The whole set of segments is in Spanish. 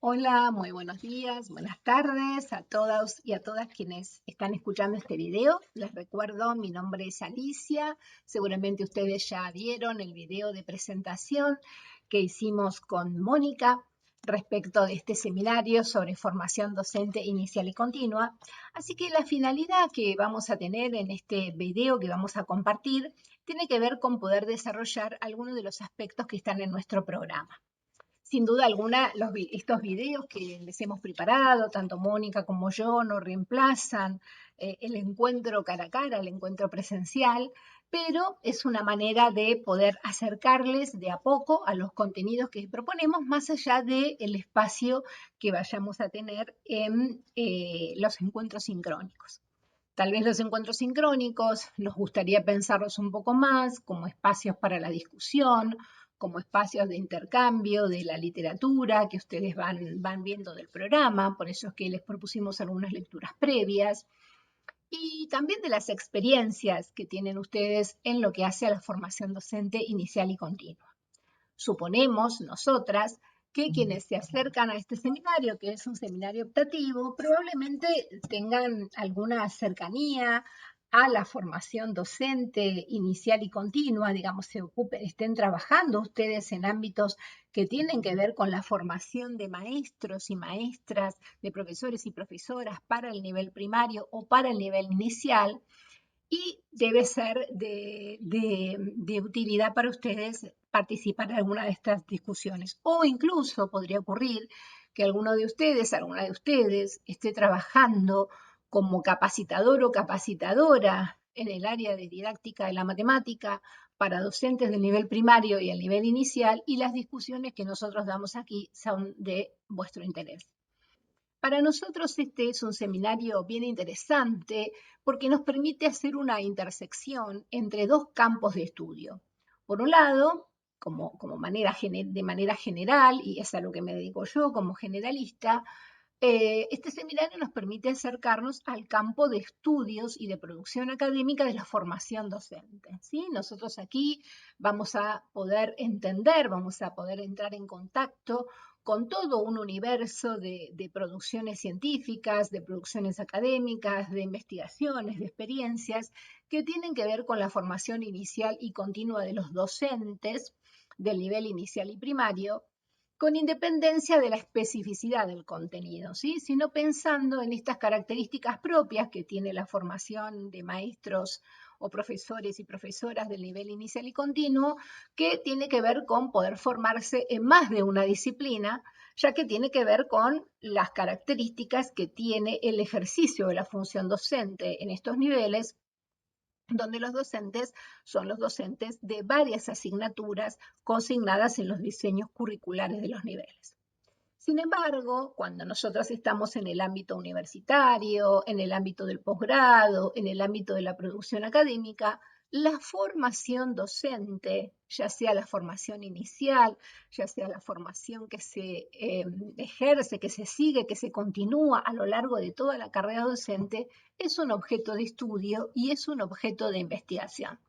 Hola, muy buenos días, buenas tardes a todos y a todas quienes están escuchando este video. Les recuerdo, mi nombre es Alicia. Seguramente ustedes ya vieron el video de presentación que hicimos con Mónica respecto de este seminario sobre formación docente inicial y continua. Así que la finalidad que vamos a tener en este video que vamos a compartir tiene que ver con poder desarrollar algunos de los aspectos que están en nuestro programa. Sin duda alguna, estos videos que les hemos preparado, tanto Mónica como yo, no reemplazan el encuentro cara a cara, el encuentro presencial, pero es una manera de poder acercarles de a poco a los contenidos que proponemos, más allá del espacio que vayamos a tener en los encuentros sincrónicos. Tal vez los encuentros sincrónicos nos gustaría pensarlos un poco más como espacios para la discusión, como espacios de intercambio de la literatura que ustedes van viendo del programa, por eso es que les propusimos algunas lecturas previas, y también de las experiencias que tienen ustedes en lo que hace a la formación docente inicial y continua. Suponemos nosotras que quienes se acercan a este seminario, que es un seminario optativo, probablemente tengan alguna cercanía a la formación docente inicial y continua, digamos, estén trabajando ustedes en ámbitos que tienen que ver con la formación de maestros y maestras, de profesores y profesoras para el nivel primario o para el nivel inicial, y debe ser de utilidad para ustedes participar en alguna de estas discusiones. O incluso podría ocurrir que alguno de ustedes, alguna de ustedes, esté trabajando como capacitador o capacitadora en el área de didáctica de la matemática para docentes del nivel primario y el nivel inicial, y las discusiones que nosotros damos aquí son de vuestro interés. Para nosotros este es un seminario bien interesante porque nos permite hacer una intersección entre dos campos de estudio. Por un lado, de manera general, y es a lo que me dedico yo como generalista, este seminario nos permite acercarnos al campo de estudios y de producción académica de la formación docente, ¿sí? Nosotros aquí vamos a poder entender, vamos a poder entrar en contacto con todo un universo de producciones científicas, de producciones académicas, de investigaciones, de experiencias que tienen que ver con la formación inicial y continua de los docentes del nivel inicial y primario, con independencia de la especificidad del contenido, ¿sí? Sino pensando en estas características propias que tiene la formación de maestros o profesores y profesoras del nivel inicial y continuo, que tiene que ver con poder formarse en más de una disciplina, ya que tiene que ver con las características que tiene el ejercicio de la función docente en estos niveles, donde los docentes son los docentes de varias asignaturas consignadas en los diseños curriculares de los niveles. Sin embargo, cuando nosotros estamos en el ámbito universitario, en el ámbito del posgrado, en el ámbito de la producción académica, la formación docente, ya sea la formación inicial, ya sea la formación que se ejerce, que se sigue, que se continúa a lo largo de toda la carrera docente, es un objeto de estudio y es un objeto de investigación.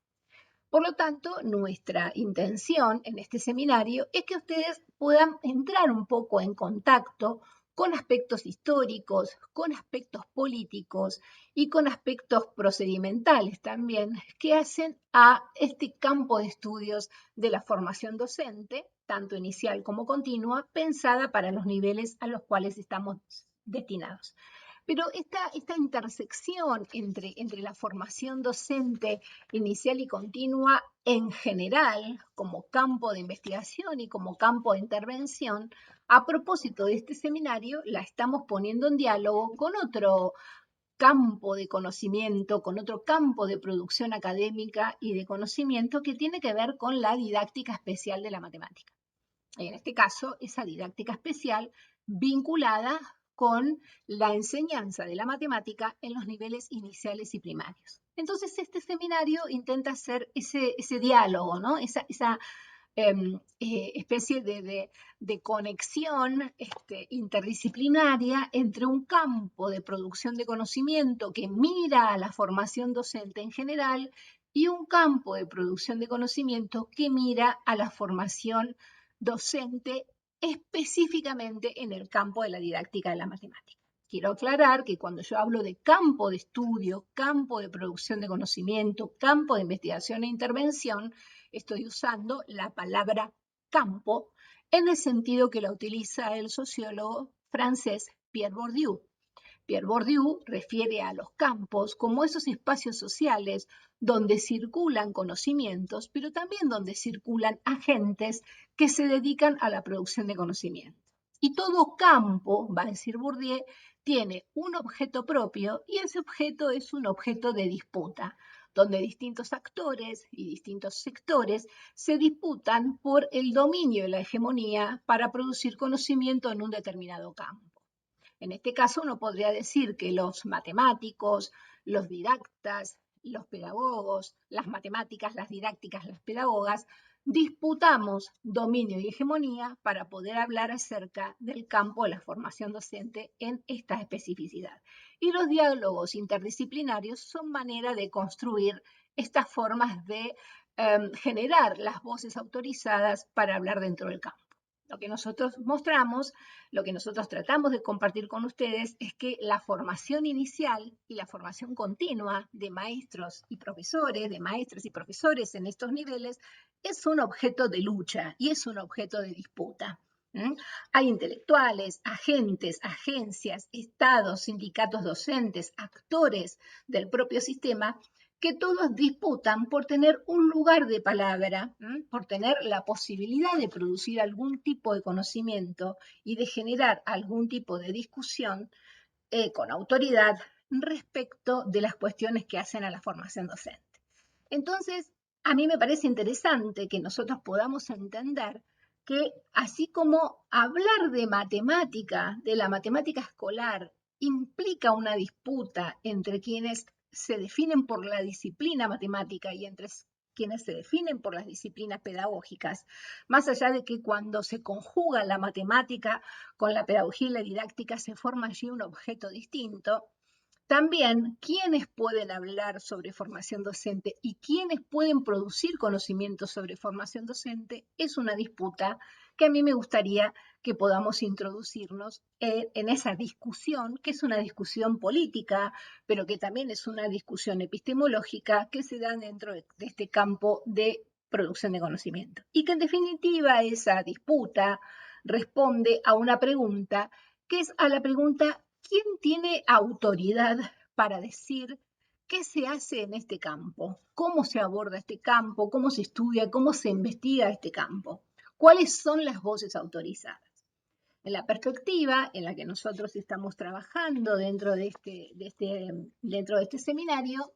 Por lo tanto, nuestra intención en este seminario es que ustedes puedan entrar un poco en contacto con aspectos históricos, con aspectos políticos y con aspectos procedimentales también que hacen a este campo de estudios de la formación docente, tanto inicial como continua, pensada para los niveles a los cuales estamos destinados. Pero esta intersección entre la formación docente inicial y continua en general, como campo de investigación y como campo de intervención, a propósito de este seminario, la estamos poniendo en diálogo con otro campo de conocimiento, con otro campo de producción académica y de conocimiento que tiene que ver con la didáctica especial de la matemática. En este caso, esa didáctica especial vinculada con la enseñanza de la matemática en los niveles iniciales y primarios. Entonces, este seminario intenta hacer ese diálogo, ¿no? esa especie de conexión interdisciplinaria entre un campo de producción de conocimiento que mira a la formación docente en general y un campo de producción de conocimiento que mira a la formación docente específicamente en el campo de la didáctica de la matemática. Quiero aclarar que cuando yo hablo de campo de estudio, campo de producción de conocimiento, campo de investigación e intervención, estoy usando la palabra campo en el sentido que la utiliza el sociólogo francés Pierre Bourdieu. Pierre Bourdieu refiere a los campos como esos espacios sociales donde circulan conocimientos, pero también donde circulan agentes que se dedican a la producción de conocimiento. Y todo campo, va a decir Bourdieu, tiene un objeto propio y ese objeto es un objeto de disputa, donde distintos actores y distintos sectores se disputan por el dominio y la hegemonía para producir conocimiento en un determinado campo. En este caso, uno podría decir que los matemáticos, los didactas, los pedagogos, las matemáticas, las didácticas, las pedagogas, disputamos dominio y hegemonía para poder hablar acerca del campo de la formación docente en esta especificidad. Y los diálogos interdisciplinarios son manera de construir estas formas de generar las voces autorizadas para hablar dentro del campo. Lo que nosotros mostramos, lo que nosotros tratamos de compartir con ustedes es que la formación inicial y la formación continua de maestros y profesores, de maestras y profesores en estos niveles, es un objeto de lucha y es un objeto de disputa. Hay intelectuales, agentes, agencias, estados, sindicatos docentes, actores del propio sistema que todos disputan por tener un lugar de palabra, por tener la posibilidad de producir algún tipo de conocimiento y de generar algún tipo de discusión con autoridad respecto de las cuestiones que hacen a la formación docente. Entonces, a mí me parece interesante que nosotros podamos entender que así como hablar de matemática, de la matemática escolar, implica una disputa entre quienes se definen por la disciplina matemática y entre quienes se definen por las disciplinas pedagógicas, más allá de que cuando se conjuga la matemática con la pedagogía y la didáctica se forma allí un objeto distinto, también quienes pueden hablar sobre formación docente y quienes pueden producir conocimientos sobre formación docente es una disputa que a mí me gustaría que podamos introducirnos en esa discusión, que es una discusión política, pero que también es una discusión epistemológica que se da dentro de este campo de producción de conocimiento. Y que en definitiva esa disputa responde a una pregunta, que es a la pregunta: ¿quién tiene autoridad para decir qué se hace en este campo? ¿Cómo se aborda este campo? ¿Cómo se estudia? ¿Cómo se investiga este campo? ¿Cuáles son las voces autorizadas? En la perspectiva en la que nosotros estamos trabajando dentro de este seminario,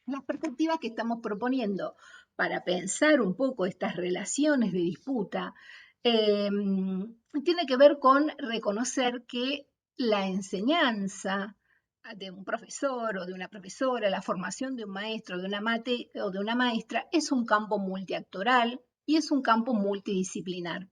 las perspectivas que estamos proponiendo para pensar un poco estas relaciones de disputa tiene que ver con reconocer que la enseñanza de un profesor o de una profesora, la formación de un maestro de una o de una maestra es un campo multiactoral y es un campo multidisciplinar.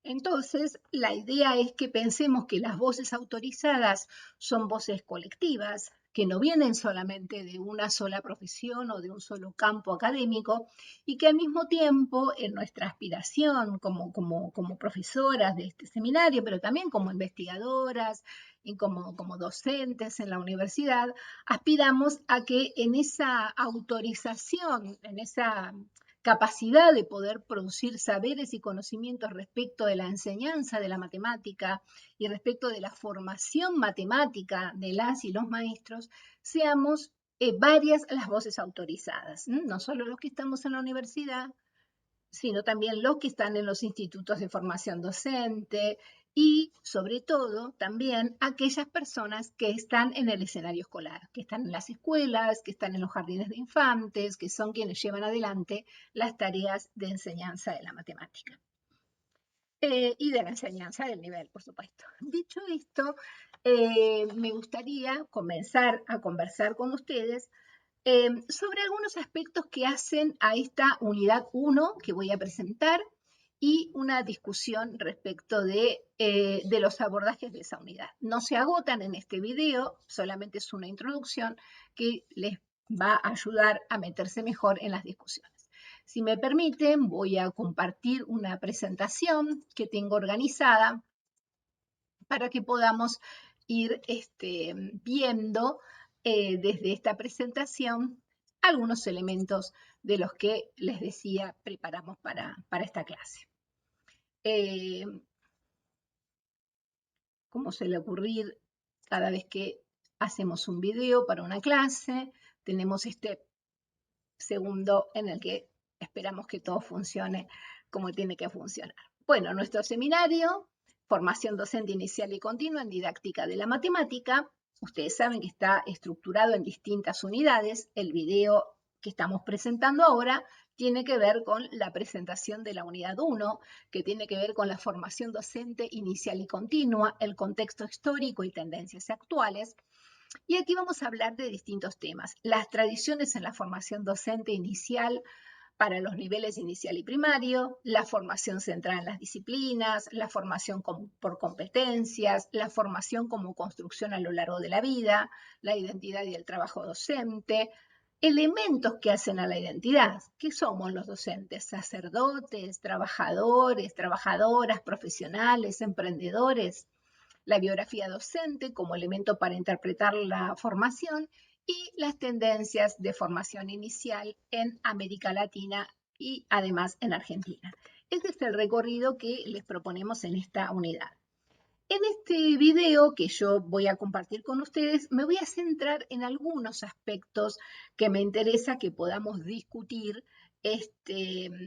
Entonces, la idea es que pensemos que las voces autorizadas son voces colectivas, que no vienen solamente de una sola profesión o de un solo campo académico, y que al mismo tiempo en nuestra aspiración como profesoras de este seminario, pero también como investigadoras y como docentes en la universidad, aspiramos a que en esa autorización, en esa capacidad de poder producir saberes y conocimientos respecto de la enseñanza de la matemática y respecto de la formación matemática de las y los maestros, seamos varias las voces autorizadas, no solo los que estamos en la universidad, sino también los que están en los institutos de formación docente y, sobre todo, también aquellas personas que están en el escenario escolar, que están en las escuelas, que están en los jardines de infantes, que son quienes llevan adelante las tareas de enseñanza de la matemática. Y de la enseñanza del nivel, por supuesto. Dicho esto, me gustaría comenzar a conversar con ustedes sobre algunos aspectos que hacen a esta unidad 1 que voy a presentar y una discusión respecto de los abordajes de esa unidad. No se agotan en este video, solamente es una introducción que les va a ayudar a meterse mejor en las discusiones. Si me permiten, voy a compartir una presentación que tengo organizada para que podamos ir viendo desde esta presentación algunos elementos de los que les decía preparamos para esta clase. Como suele ocurrir cada vez que hacemos un video para una clase, tenemos este segundo en el que esperamos que todo funcione como tiene que funcionar. Bueno, nuestro seminario, Formación Docente Inicial y Continua en Didáctica de la Matemática, ustedes saben que está estructurado en distintas unidades. El video que estamos presentando ahora tiene que ver con la presentación de la unidad 1, que tiene que ver con la formación docente inicial y continua, el contexto histórico y tendencias actuales. Y aquí vamos a hablar de distintos temas. Las tradiciones en la formación docente inicial para los niveles inicial y primario, la formación centrada en las disciplinas, la formación por competencias, la formación como construcción a lo largo de la vida, la identidad y el trabajo docente, elementos que hacen a la identidad. ¿Qué somos los docentes? Sacerdotes, trabajadores, trabajadoras, profesionales, emprendedores. La biografía docente como elemento para interpretar la formación y las tendencias de formación inicial en América Latina y además en Argentina. Este es el recorrido que les proponemos en esta unidad. En este video que yo voy a compartir con ustedes, me voy a centrar en algunos aspectos que me interesa que podamos discutir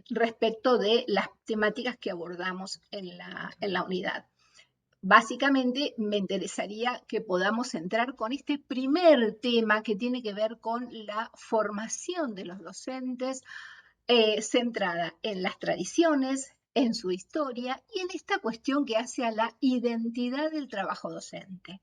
respecto de las temáticas que abordamos en la unidad. Básicamente me interesaría que podamos entrar con este primer tema que tiene que ver con la formación de los docentes centrada en las tradiciones, en su historia y en esta cuestión que hace a la identidad del trabajo docente.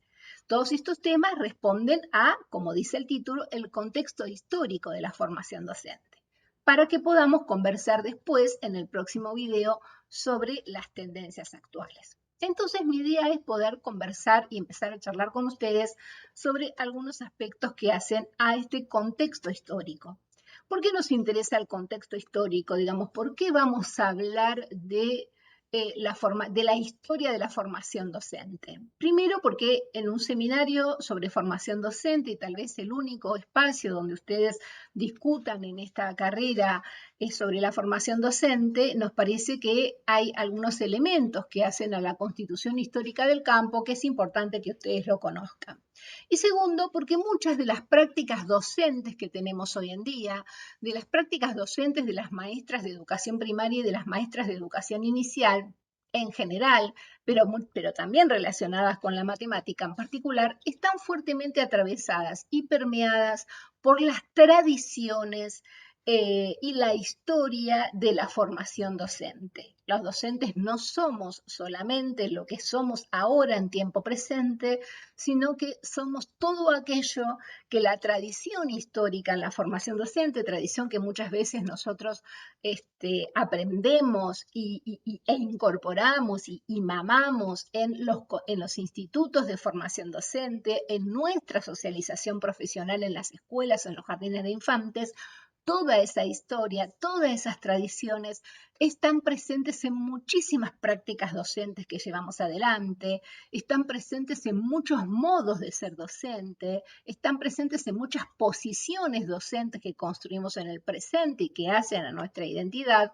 Todos estos temas responden a, como dice el título, el contexto histórico de la formación docente, para que podamos conversar después en el próximo video sobre las tendencias actuales. Entonces mi idea es poder conversar y empezar a charlar con ustedes sobre algunos aspectos que hacen a este contexto histórico. ¿Por qué nos interesa el contexto histórico? Digamos, ¿por qué vamos a hablar de la historia de la formación docente? Primero, porque en un seminario sobre formación docente, y tal vez el único espacio donde ustedes discutan en esta carrera sobre la formación docente, nos parece que hay algunos elementos que hacen a la constitución histórica del campo que es importante que ustedes lo conozcan. Y segundo, porque muchas de las prácticas docentes que tenemos hoy en día, de las prácticas docentes de las maestras de educación primaria y de las maestras de educación inicial en general, pero también relacionadas con la matemática en particular, están fuertemente atravesadas y permeadas por las tradiciones y la historia de la formación docente. Los docentes no somos solamente lo que somos ahora en tiempo presente, sino que somos todo aquello que la tradición histórica en la formación docente, tradición que muchas veces nosotros aprendemos e incorporamos y mamamos en los institutos de formación docente, en nuestra socialización profesional en las escuelas, en los jardines de infantes. Toda esa historia, todas esas tradiciones están presentes en muchísimas prácticas docentes que llevamos adelante, están presentes en muchos modos de ser docente, están presentes en muchas posiciones docentes que construimos en el presente y que hacen a nuestra identidad.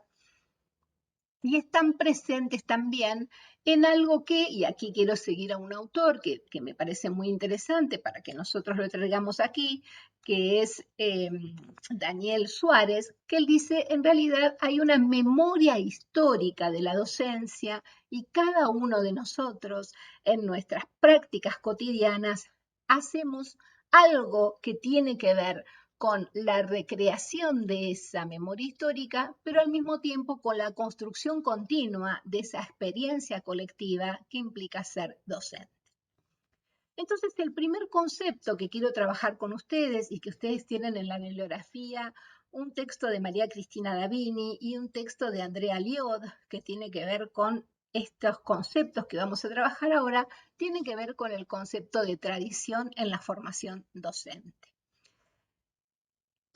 Y están presentes también en algo que, y aquí quiero seguir a un autor que me parece muy interesante para que nosotros lo traigamos aquí, que es Daniel Suárez, que él dice, en realidad hay una memoria histórica de la docencia y cada uno de nosotros en nuestras prácticas cotidianas hacemos algo que tiene que ver con la recreación de esa memoria histórica, pero al mismo tiempo con la construcción continua de esa experiencia colectiva que implica ser docente. Entonces, el primer concepto que quiero trabajar con ustedes y que ustedes tienen en la bibliografía, un texto de María Cristina Davini y un texto de Andrea Liod, que tiene que ver con estos conceptos que vamos a trabajar ahora, tiene que ver con el concepto de tradición en la formación docente.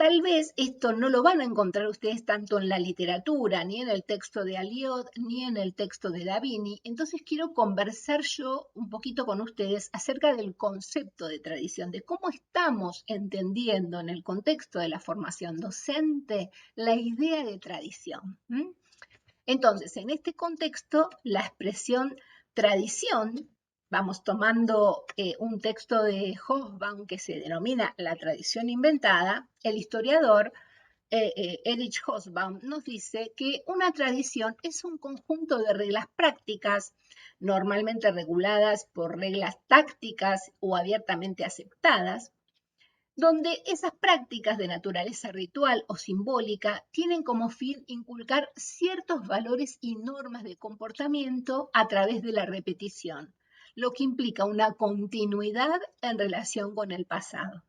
Tal vez esto no lo van a encontrar ustedes tanto en la literatura, ni en el texto de Aliot, ni en el texto de Davini. Entonces quiero conversar yo un poquito con ustedes acerca del concepto de tradición, de cómo estamos entendiendo en el contexto de la formación docente la idea de tradición. Entonces, en este contexto, la expresión tradición, vamos tomando un texto de Hobsbawm que se denomina La tradición inventada, el historiador Erich Hobsbawm nos dice que una tradición es un conjunto de reglas prácticas, normalmente reguladas por reglas tácticas o abiertamente aceptadas, donde esas prácticas de naturaleza ritual o simbólica tienen como fin inculcar ciertos valores y normas de comportamiento a través de la repetición, lo que implica una continuidad en relación con el pasado.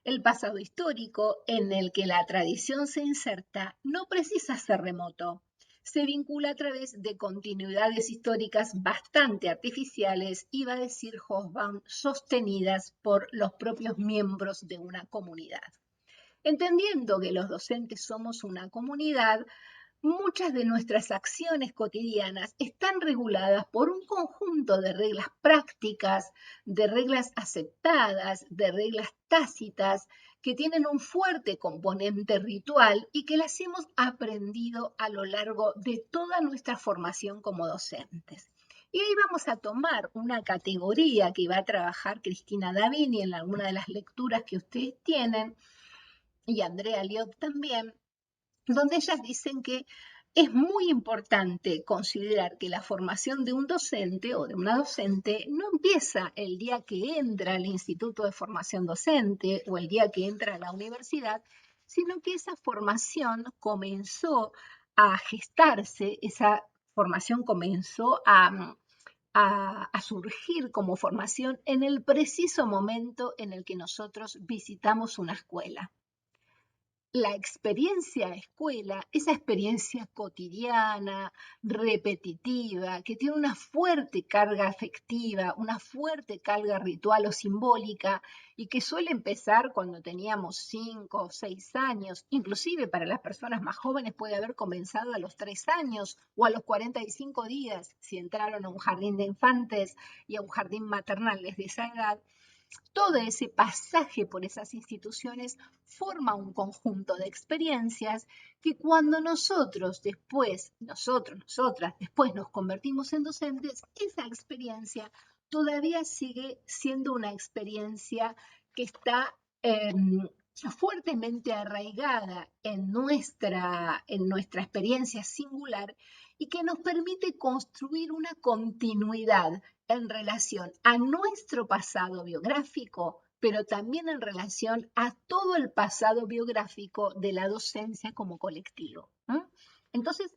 El pasado histórico en el que la tradición se inserta no precisa ser remoto. Se vincula a través de continuidades históricas bastante artificiales, iba a decir Hobsbawm, sostenidas por los propios miembros de una comunidad. Entendiendo que los docentes somos una comunidad, muchas de nuestras acciones cotidianas están reguladas por un conjunto de reglas prácticas, de reglas aceptadas, de reglas tácitas, que tienen un fuerte componente ritual y que las hemos aprendido a lo largo de toda nuestra formación como docentes. Y ahí vamos a tomar una categoría que va a trabajar Cristina Davini en alguna de las lecturas que ustedes tienen, y Andrea Liot también, donde ellas dicen que es muy importante considerar que la formación de un docente o de una docente no empieza el día que entra al Instituto de Formación Docente o el día que entra a la universidad, sino que esa formación comenzó a gestarse, esa formación comenzó a surgir como formación en el preciso momento en el que nosotros visitamos una escuela. La experiencia escuela, esa experiencia cotidiana, repetitiva, que tiene una fuerte carga afectiva, una fuerte carga ritual o simbólica, y que suele empezar cuando teníamos 5 o 6 años, inclusive para las personas más jóvenes puede haber comenzado a los 3 años o a los 45 días, si entraron a un jardín de infantes y a un jardín maternal desde esa edad. Todo ese pasaje por esas instituciones forma un conjunto de experiencias que cuando nosotros, nosotras, después nos convertimos en docentes, esa experiencia todavía sigue siendo una experiencia que está fuertemente arraigada en nuestra experiencia singular y que nos permite construir una continuidad en relación a nuestro pasado biográfico, pero también en relación a todo el pasado biográfico de la docencia como colectivo. Entonces,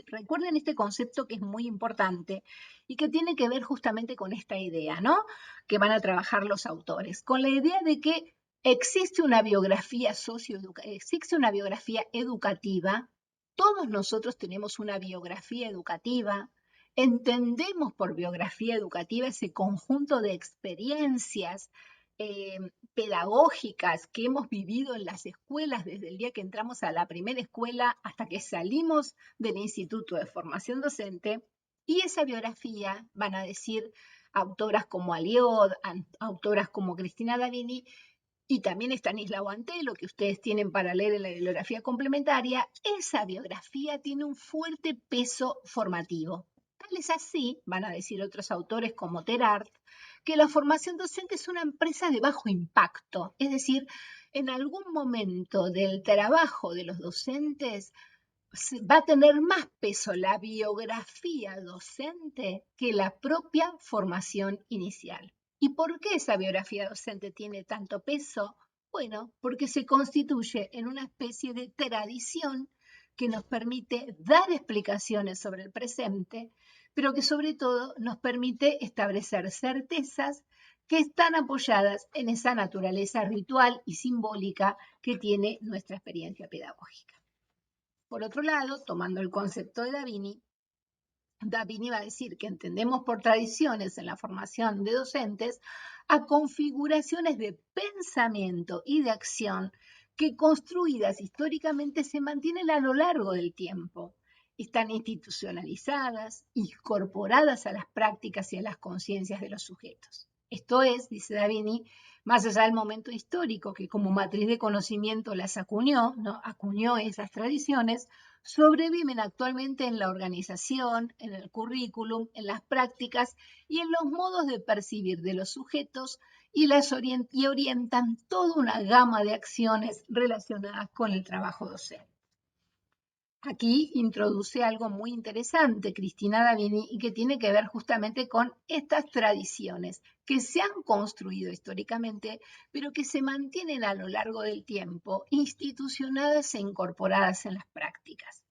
recuerden este concepto que es muy importante y que tiene que ver justamente con esta idea, ¿no? Que van a trabajar los autores, con la idea de que existe una biografía existe una biografía educativa. Todos nosotros tenemos una biografía educativa. Entendemos por biografía educativa ese conjunto de experiencias pedagógicas que hemos vivido en las escuelas desde el día que entramos a la primera escuela hasta que salimos del Instituto de Formación Docente. Y esa biografía, van a decir autoras como Aliot, autoras como Cristina Davini, y también Estanislao Antelo, que ustedes tienen para leer en la bibliografía complementaria, esa biografía tiene un fuerte peso formativo. Tal es así, van a decir otros autores como Terard, que la formación docente es una empresa de bajo impacto, es decir, en algún momento del trabajo de los docentes va a tener más peso la biografía docente que la propia formación inicial. ¿Y por qué esa biografía docente tiene tanto peso? Bueno, porque se constituye en una especie de tradición que nos permite dar explicaciones sobre el presente, pero que sobre todo nos permite establecer certezas que están apoyadas en esa naturaleza ritual y simbólica que tiene nuestra experiencia pedagógica. Por otro lado, tomando el concepto de Davini va a decir que entendemos por tradiciones en la formación de docentes a configuraciones de pensamiento y de acción que construidas históricamente se mantienen a lo largo del tiempo. Están institucionalizadas, incorporadas a las prácticas y a las conciencias de los sujetos. Esto es, dice Davini, más allá del momento histórico que como matriz de conocimiento las acuñó, ¿no? Acuñó esas tradiciones, sobreviven actualmente en la organización, en el currículum, en las prácticas y en los modos de percibir de los sujetos y orientan toda una gama de acciones relacionadas con el trabajo docente. Aquí introduce algo muy interesante Cristina Davini y que tiene que ver justamente con estas tradiciones que se han construido históricamente, pero que se mantienen a lo largo del tiempo, institucionadas e incorporadas en las prácticas.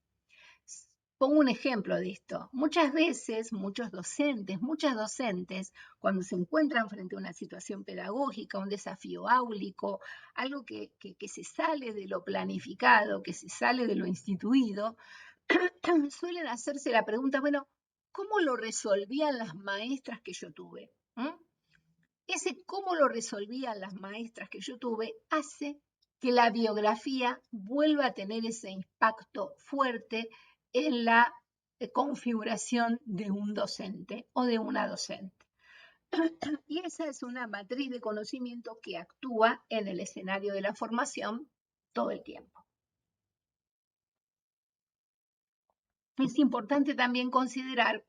Pongo un ejemplo de esto. Muchas veces, muchas docentes, cuando se encuentran frente a una situación pedagógica, un desafío áulico, algo que se sale de lo planificado, que se sale de lo instituido, suelen hacerse la pregunta, bueno, ¿cómo lo resolvían las maestras que yo tuve? Ese cómo lo resolvían las maestras que yo tuve hace que la biografía vuelva a tener ese impacto fuerte en la configuración de un docente o de una docente. Y esa es una matriz de conocimiento que actúa en el escenario de la formación todo el tiempo. Es importante también considerar,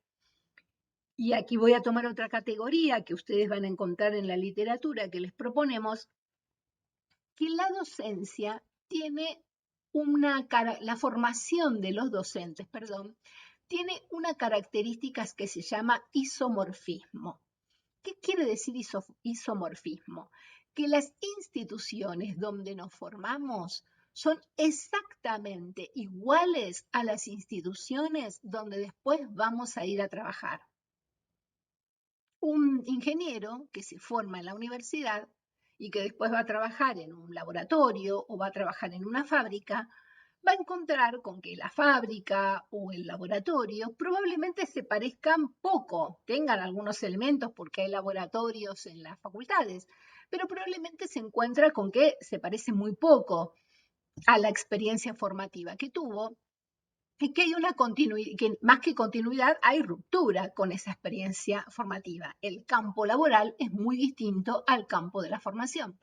y aquí voy a tomar otra categoría que ustedes van a encontrar en la literatura que les proponemos, que la docencia tiene la formación de los docentes, tiene una característica que se llama isomorfismo. ¿Qué quiere decir isomorfismo? Que las instituciones donde nos formamos son exactamente iguales a las instituciones donde después vamos a ir a trabajar. Un ingeniero que se forma en la universidad y que después va a trabajar en un laboratorio o va a trabajar en una fábrica, va a encontrar con que la fábrica o el laboratorio probablemente se parezcan poco, tengan algunos elementos porque hay laboratorios en las facultades, pero probablemente se encuentra con que se parece muy poco a la experiencia formativa que tuvo y que hay una continuidad, que más que continuidad hay ruptura con esa experiencia formativa. El campo laboral es muy distinto al campo de la formación.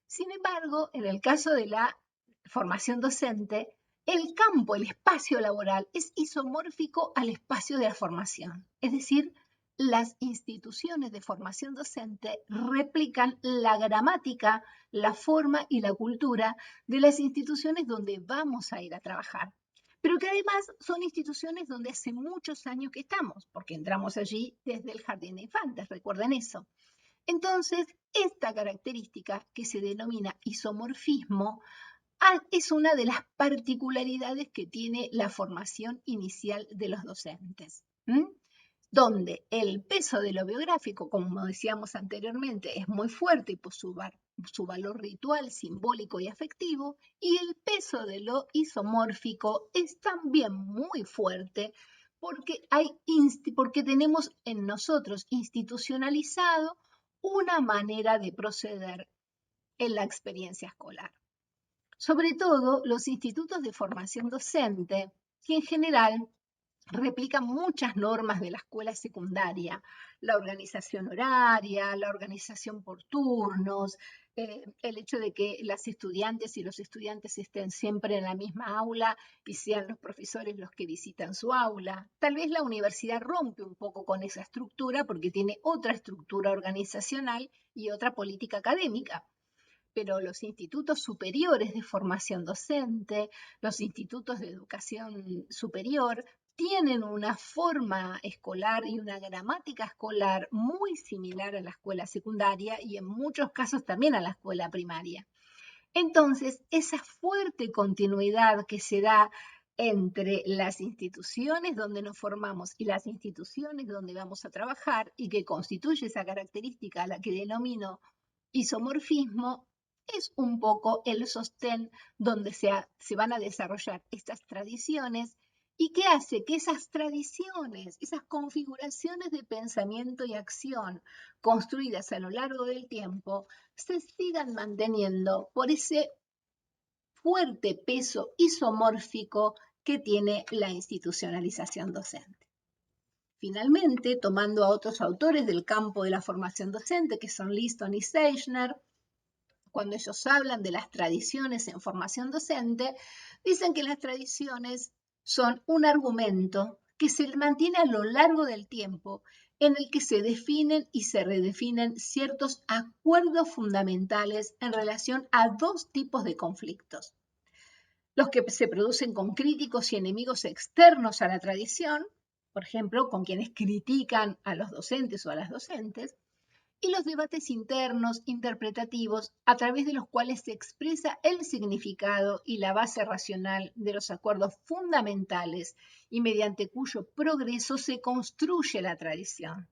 Sin embargo, en el caso de la formación docente, el campo, el espacio laboral es isomórfico al espacio de la formación. Es decir, las instituciones de formación docente replican la gramática, la forma y la cultura de las instituciones donde vamos a ir a trabajar, pero que además son instituciones donde hace muchos años que estamos, porque entramos allí desde el jardín de infantes, recuerden eso. Entonces, esta característica que se denomina isomorfismo es una de las particularidades que tiene la formación inicial de los docentes, donde el peso de lo biográfico, como decíamos anteriormente, es muy fuerte por su valor ritual, simbólico y afectivo, y el peso de lo isomórfico es también muy fuerte porque tenemos en nosotros institucionalizado una manera de proceder en la experiencia escolar. Sobre todo los institutos de formación docente, que en general replican muchas normas de la escuela secundaria, la organización horaria, la organización por turnos, el hecho de que las estudiantes y los estudiantes estén siempre en la misma aula y sean los profesores los que visitan su aula. Tal vez la universidad rompe un poco con esa estructura porque tiene otra estructura organizacional y otra política académica. Pero los institutos superiores de formación docente, los institutos de educación superior, tienen una forma escolar y una gramática escolar muy similar a la escuela secundaria y en muchos casos también a la escuela primaria. Entonces, esa fuerte continuidad que se da entre las instituciones donde nos formamos y las instituciones donde vamos a trabajar y que constituye esa característica a la que denomino isomorfismo, es un poco el sostén donde se van a desarrollar estas tradiciones y que hace que esas tradiciones, esas configuraciones de pensamiento y acción construidas a lo largo del tiempo, se sigan manteniendo por ese fuerte peso isomórfico que tiene la institucionalización docente. Finalmente, tomando a otros autores del campo de la formación docente, que son Liston y Seichner, cuando ellos hablan de las tradiciones en formación docente, dicen que las tradiciones son un argumento que se mantiene a lo largo del tiempo, en el que se definen y se redefinen ciertos acuerdos fundamentales en relación a dos tipos de conflictos. Los que se producen con críticos y enemigos externos a la tradición, por ejemplo, con quienes critican a los docentes o a las docentes, y los debates internos, interpretativos, a través de los cuales se expresa el significado y la base racional de los acuerdos fundamentales y mediante cuyo progreso se construye la tradición.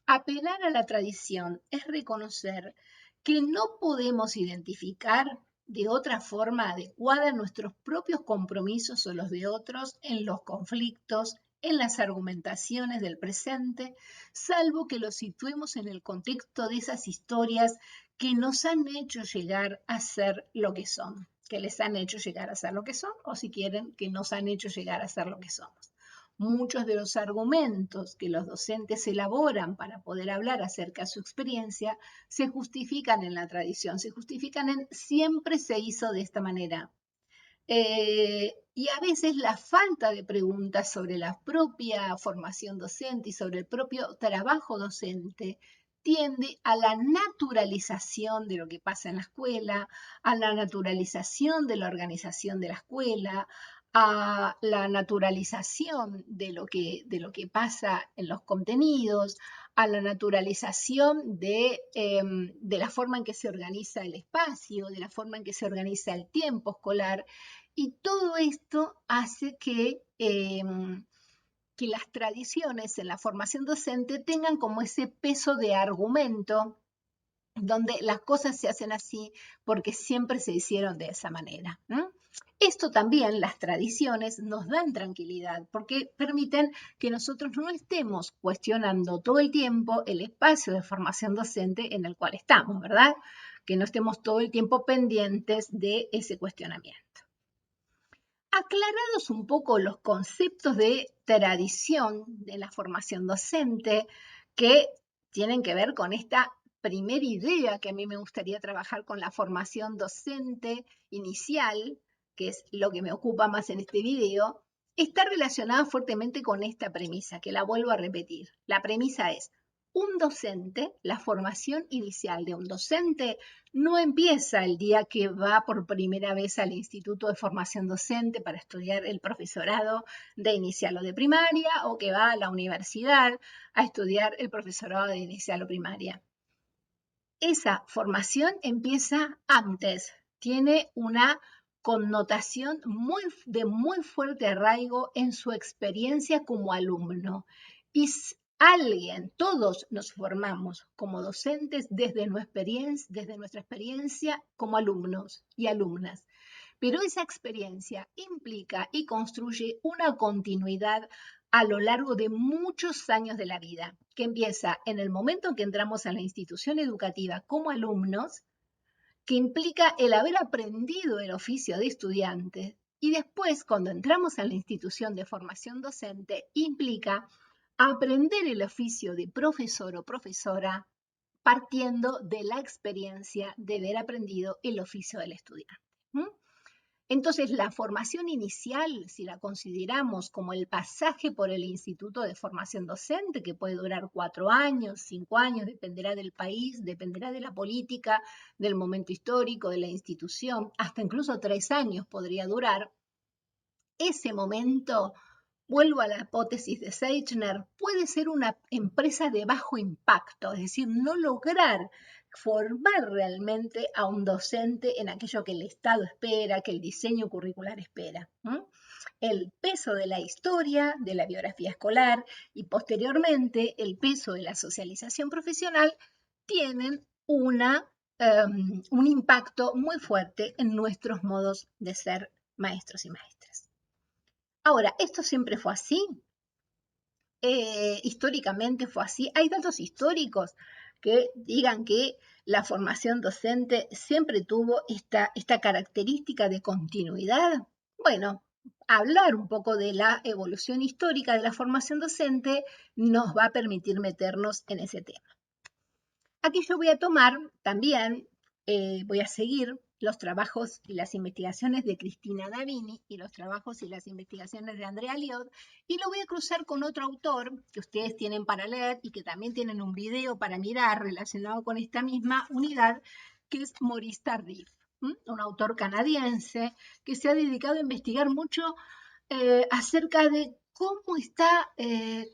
Apelar a la tradición es reconocer que no podemos identificar de otra forma adecuada nuestros propios compromisos o los de otros en los conflictos, en las argumentaciones del presente, salvo que los situemos en el contexto de esas historias que nos han hecho llegar a ser lo que son, que les han hecho llegar a ser lo que son, o si quieren, que nos han hecho llegar a ser lo que somos. Muchos de los argumentos que los docentes elaboran para poder hablar acerca de su experiencia se justifican en la tradición, se justifican en siempre se hizo de esta manera. Y a veces la falta de preguntas sobre la propia formación docente y sobre el propio trabajo docente tiende a la naturalización de lo que pasa en la escuela, a la naturalización de la organización de la escuela, a la naturalización de lo que pasa en los contenidos, a la naturalización de la forma en que se organiza el espacio, de la forma en que se organiza el tiempo escolar, y todo esto hace que las tradiciones en la formación docente tengan como ese peso de argumento donde las cosas se hacen así porque siempre se hicieron de esa manera. Esto también, las tradiciones, nos dan tranquilidad porque permiten que nosotros no estemos cuestionando todo el tiempo el espacio de formación docente en el cual estamos, ¿verdad? Que no estemos todo el tiempo pendientes de ese cuestionamiento. Aclarados un poco los conceptos de tradición de la formación docente que tienen que ver con esta primera idea que a mí me gustaría trabajar con la formación docente inicial, que es lo que me ocupa más en este video, está relacionada fuertemente con esta premisa, que la vuelvo a repetir. La premisa es: un docente, la formación inicial de un docente no empieza el día que va por primera vez al Instituto de Formación Docente para estudiar el profesorado de inicial o de primaria, o que va a la universidad a estudiar el profesorado de inicial o primaria. Esa formación empieza antes, tiene una connotación de muy fuerte arraigo en su experiencia como alumno. Y todos nos formamos como docentes desde nuestra experiencia como alumnos y alumnas. Pero esa experiencia implica y construye una continuidad a lo largo de muchos años de la vida, que empieza en el momento en que entramos a la institución educativa como alumnos, que implica el haber aprendido el oficio de estudiante, y después, cuando entramos a la institución de formación docente, implica aprender el oficio de profesor o profesora partiendo de la experiencia de haber aprendido el oficio del estudiante. Entonces, la formación inicial, si la consideramos como el pasaje por el Instituto de Formación Docente, que puede durar 4 años, 5 años, dependerá del país, dependerá de la política, del momento histórico, de la institución, hasta incluso 3 años podría durar, ese momento, vuelvo a la hipótesis de Seichner, puede ser una empresa de bajo impacto, es decir, no lograr formar realmente a un docente en aquello que el Estado espera, que el diseño curricular espera. El peso de la historia, de la biografía escolar y posteriormente el peso de la socialización profesional tienen un impacto muy fuerte en nuestros modos de ser maestros y maestras. Ahora, ¿esto siempre fue así? Históricamente fue así. Hay datos históricos que digan que la formación docente siempre tuvo esta característica de continuidad. Bueno, hablar un poco de la evolución histórica de la formación docente nos va a permitir meternos en ese tema. Aquí yo voy a tomar también, voy a seguir los trabajos y las investigaciones de Cristina Davini y los trabajos y las investigaciones de Andrea Liot, y lo voy a cruzar con otro autor que ustedes tienen para leer y que también tienen un video para mirar relacionado con esta misma unidad, que es Maurice Tardif, un autor canadiense que se ha dedicado a investigar mucho acerca de cómo está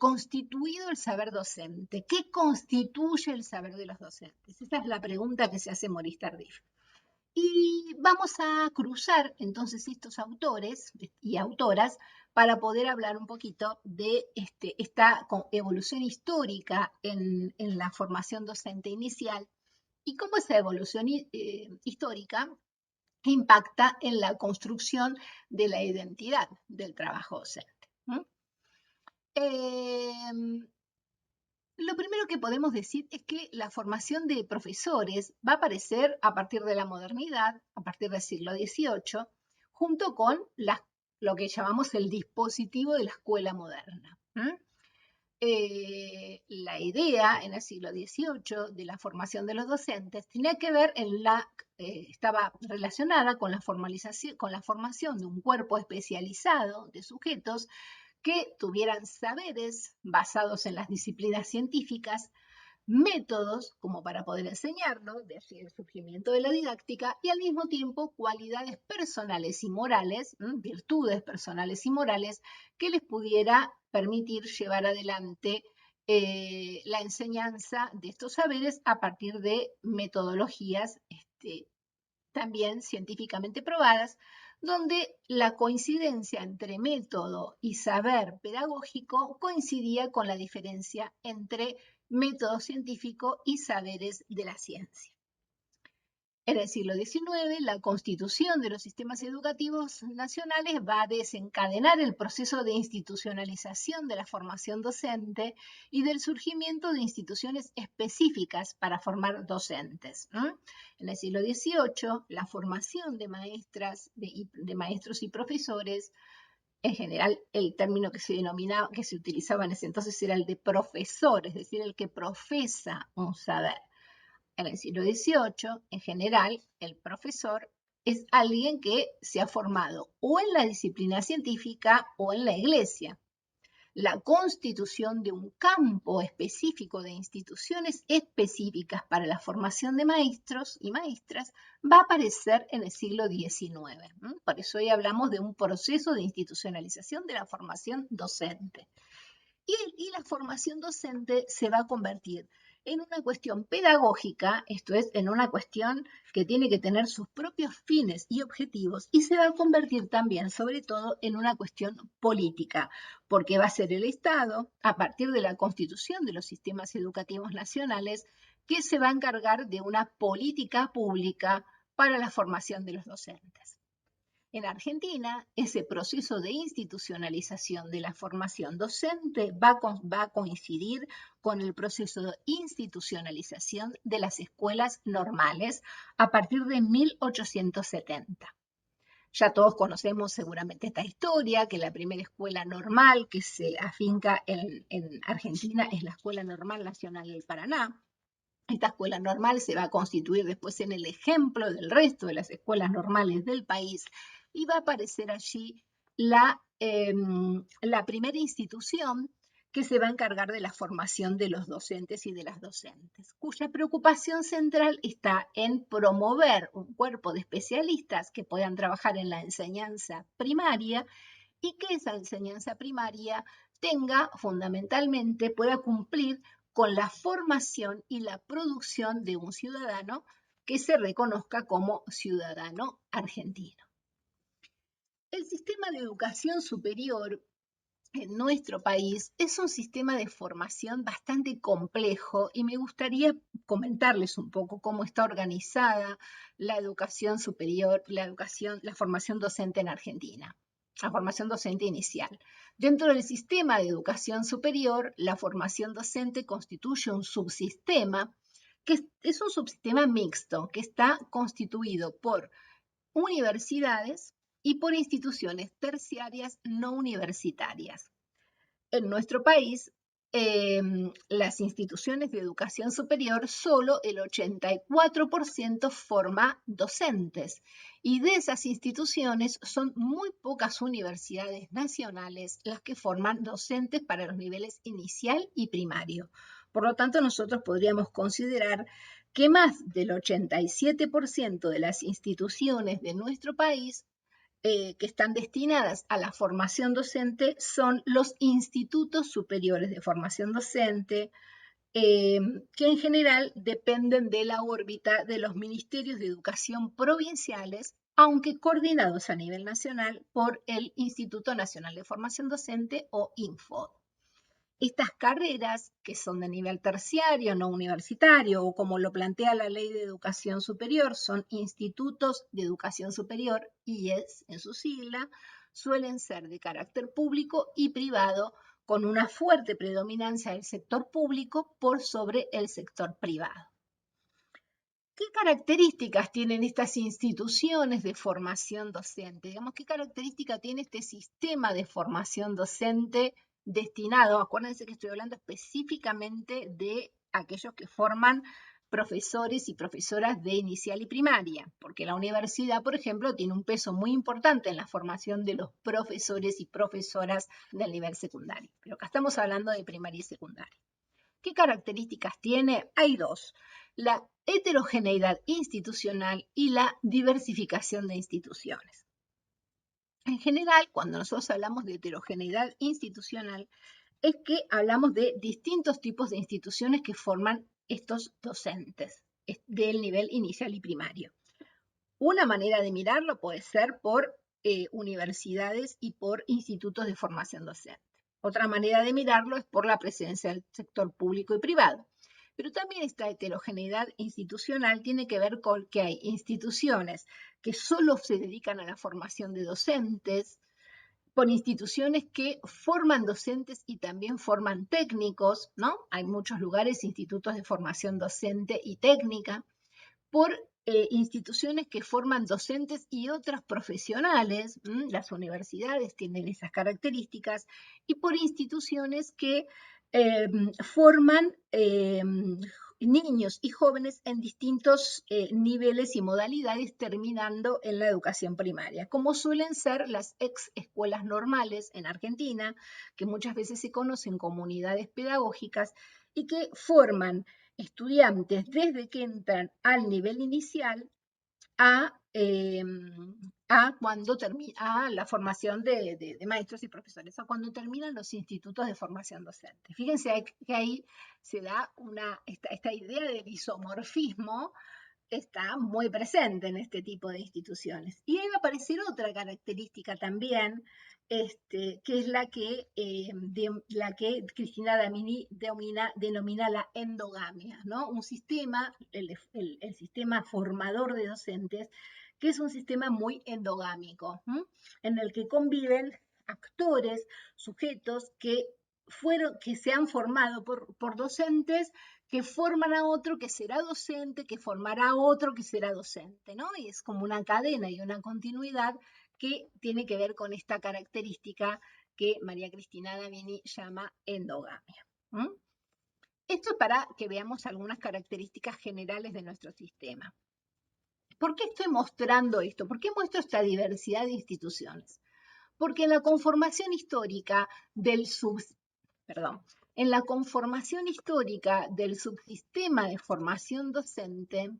constituido el saber docente. ¿Qué constituye el saber de los docentes? Esa es la pregunta que se hace Maurice Tardif. Y vamos a cruzar entonces estos autores y autoras para poder hablar un poquito de esta evolución histórica en la formación docente inicial y cómo esa evolución histórica impacta en la construcción de la identidad del trabajo docente. Lo primero que podemos decir es que la formación de profesores va a aparecer a partir de la modernidad, a partir del siglo XVIII, junto con lo que llamamos el dispositivo de la escuela moderna. La idea en el siglo XVIII de la formación de los docentes tenía que ver estaba relacionada con la formación de un cuerpo especializado de sujetos que tuvieran saberes basados en las disciplinas científicas, métodos como para poder enseñarlo, de allí el surgimiento de la didáctica, y al mismo tiempo cualidades personales y morales, virtudes personales y morales, que les pudiera permitir llevar adelante la enseñanza de estos saberes a partir de metodologías también científicamente probadas, donde la coincidencia entre método y saber pedagógico coincidía con la diferencia entre método científico y saberes de la ciencia. En el siglo XIX, la constitución de los sistemas educativos nacionales va a desencadenar el proceso de institucionalización de la formación docente y del surgimiento de instituciones específicas para formar docentes. En el siglo XVIII, la formación de maestros y profesores, en general el término que se utilizaba en ese entonces era el de profesor, es decir, el que profesa un saber. En el siglo XVIII, en general, el profesor es alguien que se ha formado o en la disciplina científica o en la iglesia. La constitución de un campo específico de instituciones específicas para la formación de maestros y maestras va a aparecer en el siglo XIX. Por eso hoy hablamos de un proceso de institucionalización de la formación docente. Y la formación docente se va a convertir en una cuestión pedagógica, esto es, en una cuestión que tiene que tener sus propios fines y objetivos, y se va a convertir también, sobre todo, en una cuestión política, porque va a ser el Estado, a partir de la constitución de los sistemas educativos nacionales, que se va a encargar de una política pública para la formación de los docentes. En Argentina, ese proceso de institucionalización de la formación docente va a coincidir con el proceso de institucionalización de las escuelas normales a partir de 1870. Ya todos conocemos seguramente esta historia, que la primera escuela normal que se afinca en Argentina es la Escuela Normal Nacional del Paraná. Esta escuela normal se va a constituir después en el ejemplo del resto de las escuelas normales del país y va a aparecer allí la primera institución que se va a encargar de la formación de los docentes y de las docentes, cuya preocupación central está en promover un cuerpo de especialistas que puedan trabajar en la enseñanza primaria y que esa enseñanza primaria pueda cumplir con la formación y la producción de un ciudadano que se reconozca como ciudadano argentino. El sistema de educación superior en nuestro país es un sistema de formación bastante complejo y me gustaría comentarles un poco cómo está organizada la educación superior, la formación docente en Argentina, la formación docente inicial. Dentro del sistema de educación superior, la formación docente constituye un subsistema que es un subsistema mixto que está constituido por universidades y por instituciones terciarias no universitarias. En nuestro país, las instituciones de educación superior, solo el 84% forma docentes. Y de esas instituciones son muy pocas universidades nacionales las que forman docentes para los niveles inicial y primario. Por lo tanto, nosotros podríamos considerar que más del 87% de las instituciones de nuestro país que están destinadas a la formación docente son los institutos superiores de formación docente, que en general dependen de la órbita de los ministerios de educación provinciales, aunque coordinados a nivel nacional por el Instituto Nacional de Formación Docente o INFOD. Estas carreras, que son de nivel terciario, no universitario, o como lo plantea la Ley de Educación Superior, son institutos de educación superior, IES en su sigla, suelen ser de carácter público y privado, con una fuerte predominancia del sector público por sobre el sector privado. ¿Qué características tienen estas instituciones de formación docente? Digamos, ¿qué característica tiene este sistema de formación docente destinado? Acuérdense que estoy hablando específicamente de aquellos que forman profesores y profesoras de inicial y primaria, porque la universidad, por ejemplo, tiene un peso muy importante en la formación de los profesores y profesoras del nivel secundario. Pero acá estamos hablando de primaria y secundaria. ¿Qué características tiene? Hay dos: la heterogeneidad institucional y la diversificación de instituciones. En general, cuando nosotros hablamos de heterogeneidad institucional, es que hablamos de distintos tipos de instituciones que forman estos docentes del nivel inicial y primario. Una manera de mirarlo puede ser por universidades y por institutos de formación docente. Otra manera de mirarlo es por la presencia del sector público y privado. Pero también esta heterogeneidad institucional tiene que ver con que hay instituciones que solo se dedican a la formación de docentes, por instituciones que forman docentes y también forman técnicos, ¿no? Hay muchos lugares, institutos de formación docente y técnica, por instituciones que forman docentes y otras profesionales, las universidades tienen esas características, y por instituciones que forman niños y jóvenes en distintos niveles y modalidades, terminando en la educación primaria, como suelen ser las ex escuelas normales en Argentina, que muchas veces se conocen como unidades pedagógicas y que forman estudiantes desde que entran al nivel inicial a la formación de maestros y profesores, a cuando terminan los institutos de formación docente. Fíjense que ahí se da esta idea del isomorfismo, está muy presente en este tipo de instituciones. Y ahí va a aparecer otra característica también, que es la que Cristina Damini denomina la endogamia, ¿no? Un sistema, el sistema formador de docentes, que es un sistema muy endogámico, en el que conviven actores, sujetos que se han formado por docentes que forman a otro que será docente, que formará a otro que será docente, ¿no? Y es como una cadena y una continuidad que tiene que ver con esta característica que María Cristina Damini llama endogamia. Esto es para que veamos algunas características generales de nuestro sistema. ¿Por qué estoy mostrando esto? ¿Por qué muestro esta diversidad de instituciones? Porque en la conformación histórica del subsistema de formación docente,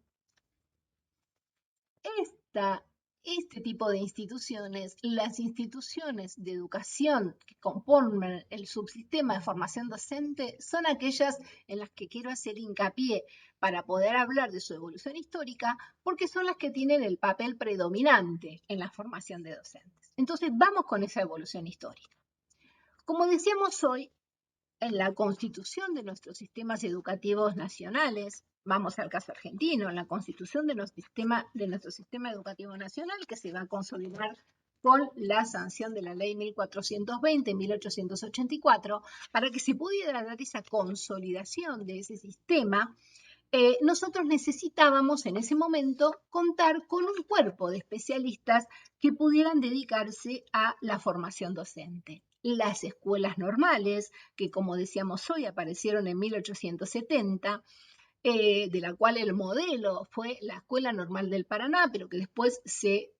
este tipo de instituciones, las instituciones de educación que componen el subsistema de formación docente, son aquellas en las que quiero hacer hincapié para poder hablar de su evolución histórica, porque son las que tienen el papel predominante en la formación de docentes. Entonces, vamos con esa evolución histórica. Como decíamos hoy, en la constitución de nuestros sistemas educativos nacionales, vamos al caso argentino, en la constitución de nuestro sistema educativo nacional, que se va a consolidar con la sanción de la ley 1420-1884, para que se pudiera dar esa consolidación de ese sistema, nosotros necesitábamos en ese momento contar con un cuerpo de especialistas que pudieran dedicarse a la formación docente. Las escuelas normales, que como decíamos hoy aparecieron en 1870, de la cual el modelo fue la Escuela Normal del Paraná, pero que después se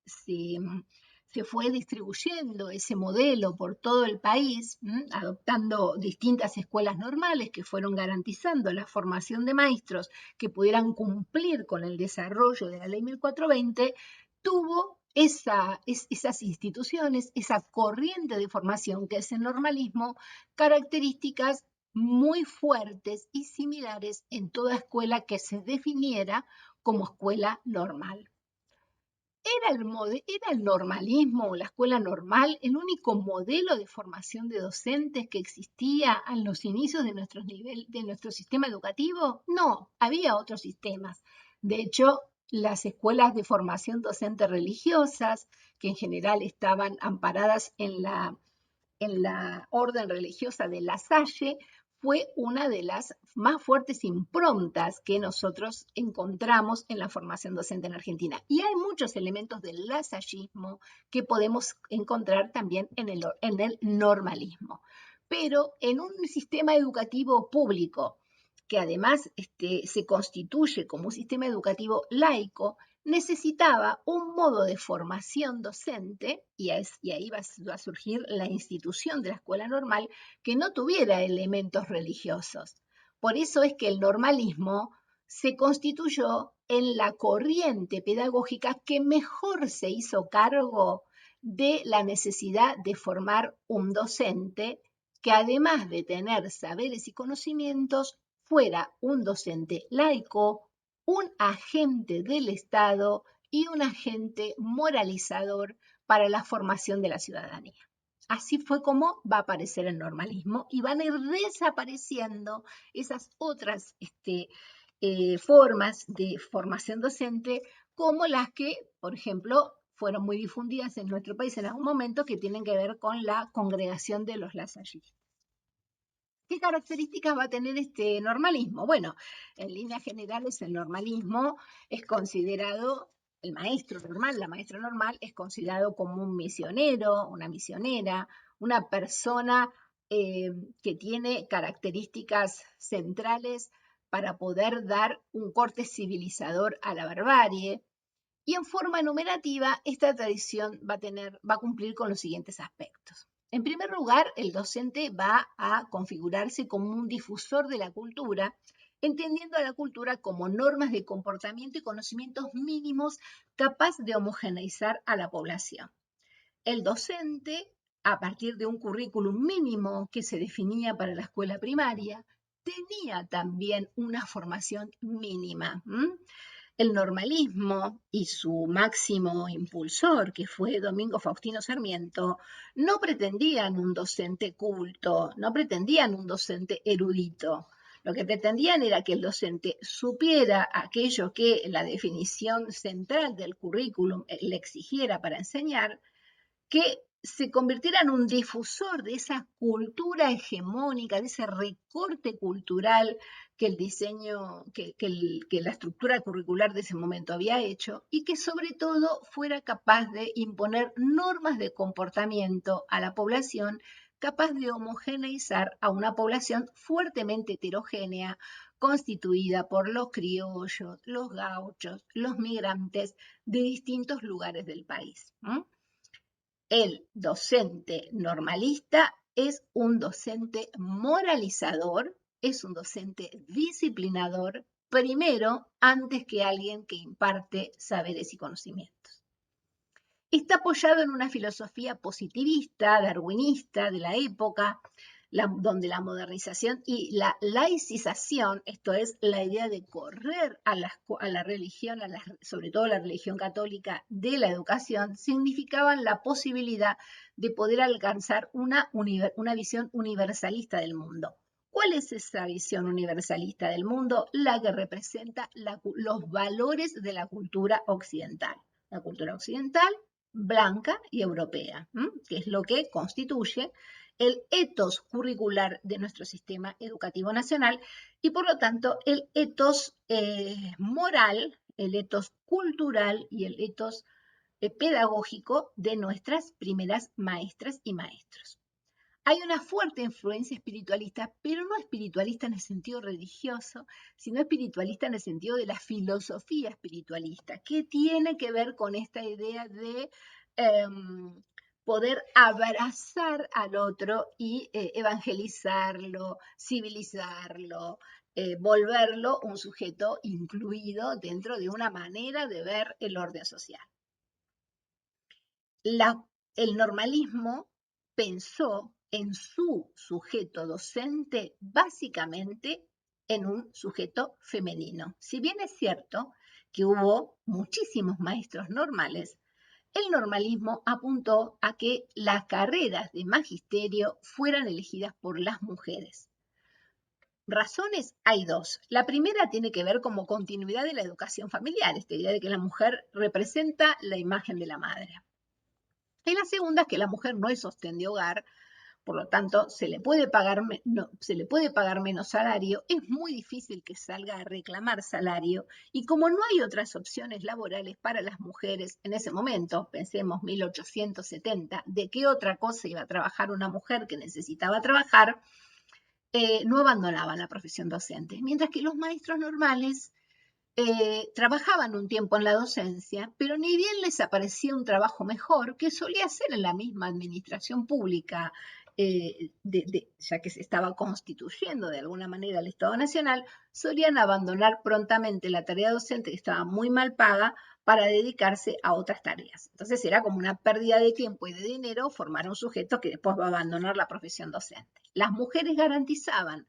fue distribuyendo ese modelo por todo el país, adoptando distintas escuelas normales que fueron garantizando la formación de maestros que pudieran cumplir con el desarrollo de la Ley 1420, tuvo esas instituciones, esa corriente de formación que es el normalismo, características muy fuertes y similares en toda escuela que se definiera como escuela normal. ¿Era el normalismo o la escuela normal el único modelo de formación de docentes que existía a los inicios de nuestro sistema educativo? No, había otros sistemas. De hecho, las escuelas de formación docente religiosas, que en general estaban amparadas en la orden religiosa de La Salle, fue una de las más fuertes improntas que nosotros encontramos en la formación docente en Argentina. Y hay muchos elementos del lasallismo que podemos encontrar también en el normalismo. Pero en un sistema educativo público, que además se constituye como un sistema educativo laico, necesitaba un modo de formación docente, y ahí va a surgir la institución de la escuela normal, que no tuviera elementos religiosos. Por eso es que el normalismo se constituyó en la corriente pedagógica que mejor se hizo cargo de la necesidad de formar un docente que, además de tener saberes y conocimientos, fuera un docente laico, un agente del Estado y un agente moralizador para la formación de la ciudadanía. Así fue como va a aparecer el normalismo y van a ir desapareciendo esas otras formas de formación docente, como las que, por ejemplo, fueron muy difundidas en nuestro país en algún momento, que tienen que ver con la congregación de los lasallistas. ¿Qué características va a tener este normalismo? Bueno, en líneas generales el normalismo es considerado, el maestro normal, la maestra normal es considerado como un misionero, una misionera, una persona que tiene características centrales para poder dar un corte civilizador a la barbarie. Y en forma enumerativa, esta tradición va a cumplir con los siguientes aspectos. En primer lugar, el docente va a configurarse como un difusor de la cultura, entendiendo a la cultura como normas de comportamiento y conocimientos mínimos capaz de homogeneizar a la población. El docente, a partir de un currículum mínimo que se definía para la escuela primaria, tenía también una formación mínima. El normalismo y su máximo impulsor, que fue Domingo Faustino Sarmiento, no pretendían un docente culto, no pretendían un docente erudito. Lo que pretendían era que el docente supiera aquello que la definición central del currículum le exigiera para enseñar, que se convirtiera en un difusor de esa cultura hegemónica, de ese recorte cultural que el diseño, que la estructura curricular de ese momento había hecho, y que sobre todo fuera capaz de imponer normas de comportamiento a la población, capaz de homogeneizar a una población fuertemente heterogénea, constituida por los criollos, los gauchos, los migrantes de distintos lugares del país. El docente normalista es un docente moralizador, es un docente disciplinador, primero, antes que alguien que imparte saberes y conocimientos. Está apoyado en una filosofía positivista, darwinista de la época, donde la modernización y la laicización, esto es la idea de correr a la religión, sobre todo la religión católica, de la educación, significaban la posibilidad de poder alcanzar una visión universalista del mundo. ¿Cuál es esa visión universalista del mundo? La que representa los valores de la cultura occidental. La cultura occidental blanca y europea, que es lo que constituye el ethos curricular de nuestro sistema educativo nacional y por lo tanto el ethos moral, el ethos cultural y el ethos pedagógico de nuestras primeras maestras y maestros. Hay una fuerte influencia espiritualista, pero no espiritualista en el sentido religioso, sino espiritualista en el sentido de la filosofía espiritualista, que tiene que ver con esta idea de poder abrazar al otro y evangelizarlo, civilizarlo, volverlo un sujeto incluido dentro de una manera de ver el orden social. El normalismo pensó en su sujeto docente básicamente en un sujeto femenino. Si bien es cierto que hubo muchísimos maestros normales, el normalismo apuntó a que las carreras de magisterio fueran elegidas por las mujeres. Razones hay dos. La primera tiene que ver como continuidad de la educación familiar, esta idea de que la mujer representa la imagen de la madre. Y la segunda es que la mujer no es sostén de hogar, por lo tanto se le puede pagar menos salario, es muy difícil que salga a reclamar salario y como no hay otras opciones laborales para las mujeres en ese momento, pensemos 1870, ¿de qué otra cosa iba a trabajar una mujer que necesitaba trabajar? No abandonaban la profesión docente, mientras que los maestros normales trabajaban un tiempo en la docencia, pero ni bien les aparecía un trabajo mejor, que solía ser en la misma administración pública, ya que se estaba constituyendo de alguna manera el Estado Nacional, solían abandonar prontamente la tarea docente, que estaba muy mal paga, para dedicarse a otras tareas. Entonces era como una pérdida de tiempo y de dinero formar un sujeto que después va a abandonar la profesión docente. Las mujeres garantizaban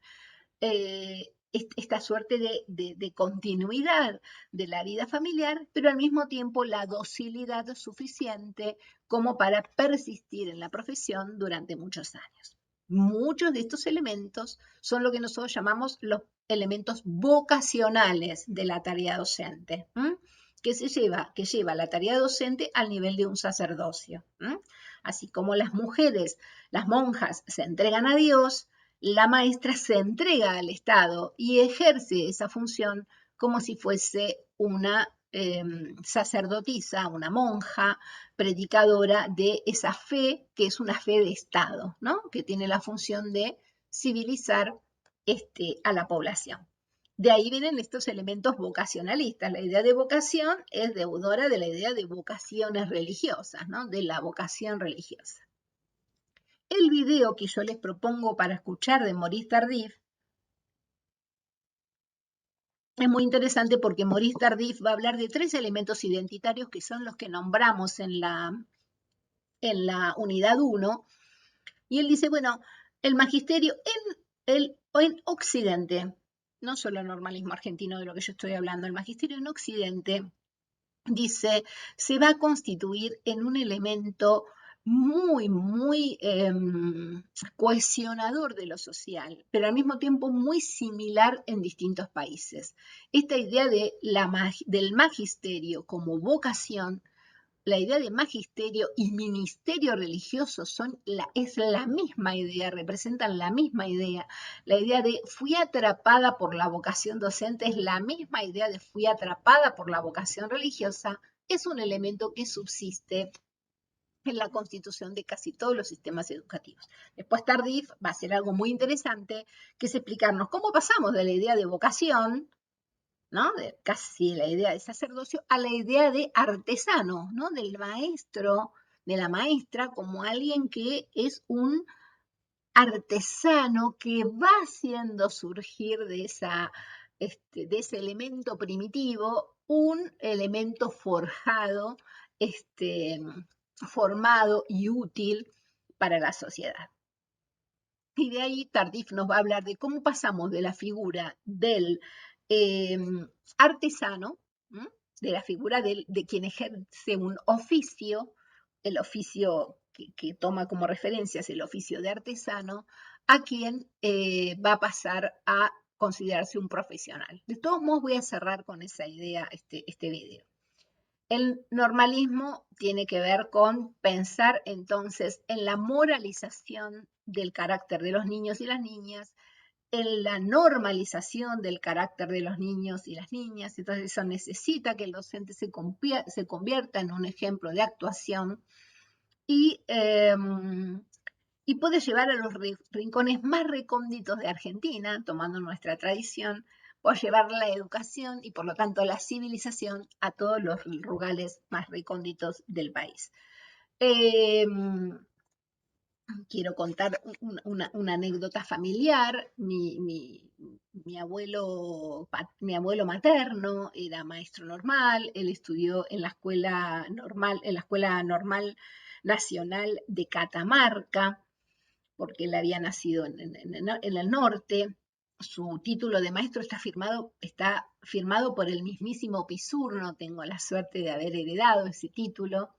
esta suerte de continuidad de la vida familiar, pero al mismo tiempo la docilidad suficiente como para persistir en la profesión durante muchos años. Muchos de estos elementos son lo que nosotros llamamos los elementos vocacionales de la tarea docente, que lleva la tarea docente al nivel de un sacerdocio. Así como las mujeres, las monjas, se entregan a Dios, la maestra se entrega al Estado y ejerce esa función como si fuese una sacerdotisa, una monja, predicadora de esa fe que es una fe de Estado, ¿no? Que tiene la función de civilizar a la población. De ahí vienen estos elementos vocacionalistas. La idea de vocación es deudora de la idea de vocaciones religiosas, ¿no? De la vocación religiosa. El video que yo les propongo para escuchar de Maurice Tardif es muy interesante porque Maurice Tardif va a hablar de 3 elementos identitarios que son los que nombramos en la unidad 1. Y él dice, bueno, el magisterio en Occidente, no solo el normalismo argentino de lo que yo estoy hablando, el magisterio en Occidente, dice, se va a constituir en un elemento muy, muy cohesionador de lo social, pero al mismo tiempo muy similar en distintos países. Esta idea del magisterio como vocación, la idea de magisterio y ministerio religioso es la misma idea, representan la misma idea. La idea de fui atrapada por la vocación docente es la misma idea de fui atrapada por la vocación religiosa, es un elemento que subsiste en la constitución de casi todos los sistemas educativos. Después Tardif va a hacer algo muy interesante, que es explicarnos cómo pasamos de la idea de vocación, ¿no? De casi la idea de sacerdocio a la idea de artesano, ¿no? Del maestro, de la maestra, como alguien que es un artesano que va haciendo surgir de ese elemento primitivo un elemento forjado, formado y útil para la sociedad. Y de ahí Tardif nos va a hablar de cómo pasamos de la figura del artesano, de la figura de quien ejerce un oficio, el oficio que toma como referencia es el oficio de artesano, a quien va a pasar a considerarse un profesional. De todos modos voy a cerrar con esa idea este video. El normalismo tiene que ver con pensar entonces en la moralización del carácter de los niños y las niñas, en la normalización del carácter de los niños y las niñas. Entonces eso necesita que el docente se convierta en un ejemplo de actuación y, y puede llevar a los rincones más recónditos de Argentina, tomando nuestra tradición, puede llevar la educación y por lo tanto la civilización a todos los lugares más recónditos del país. Quiero contar una anécdota familiar. Mi abuelo materno era maestro normal, él estudió en la escuela normal nacional de Catamarca, porque él había nacido en el norte. Su título de maestro está firmado por el mismísimo Pisurno, tengo la suerte de haber heredado ese título.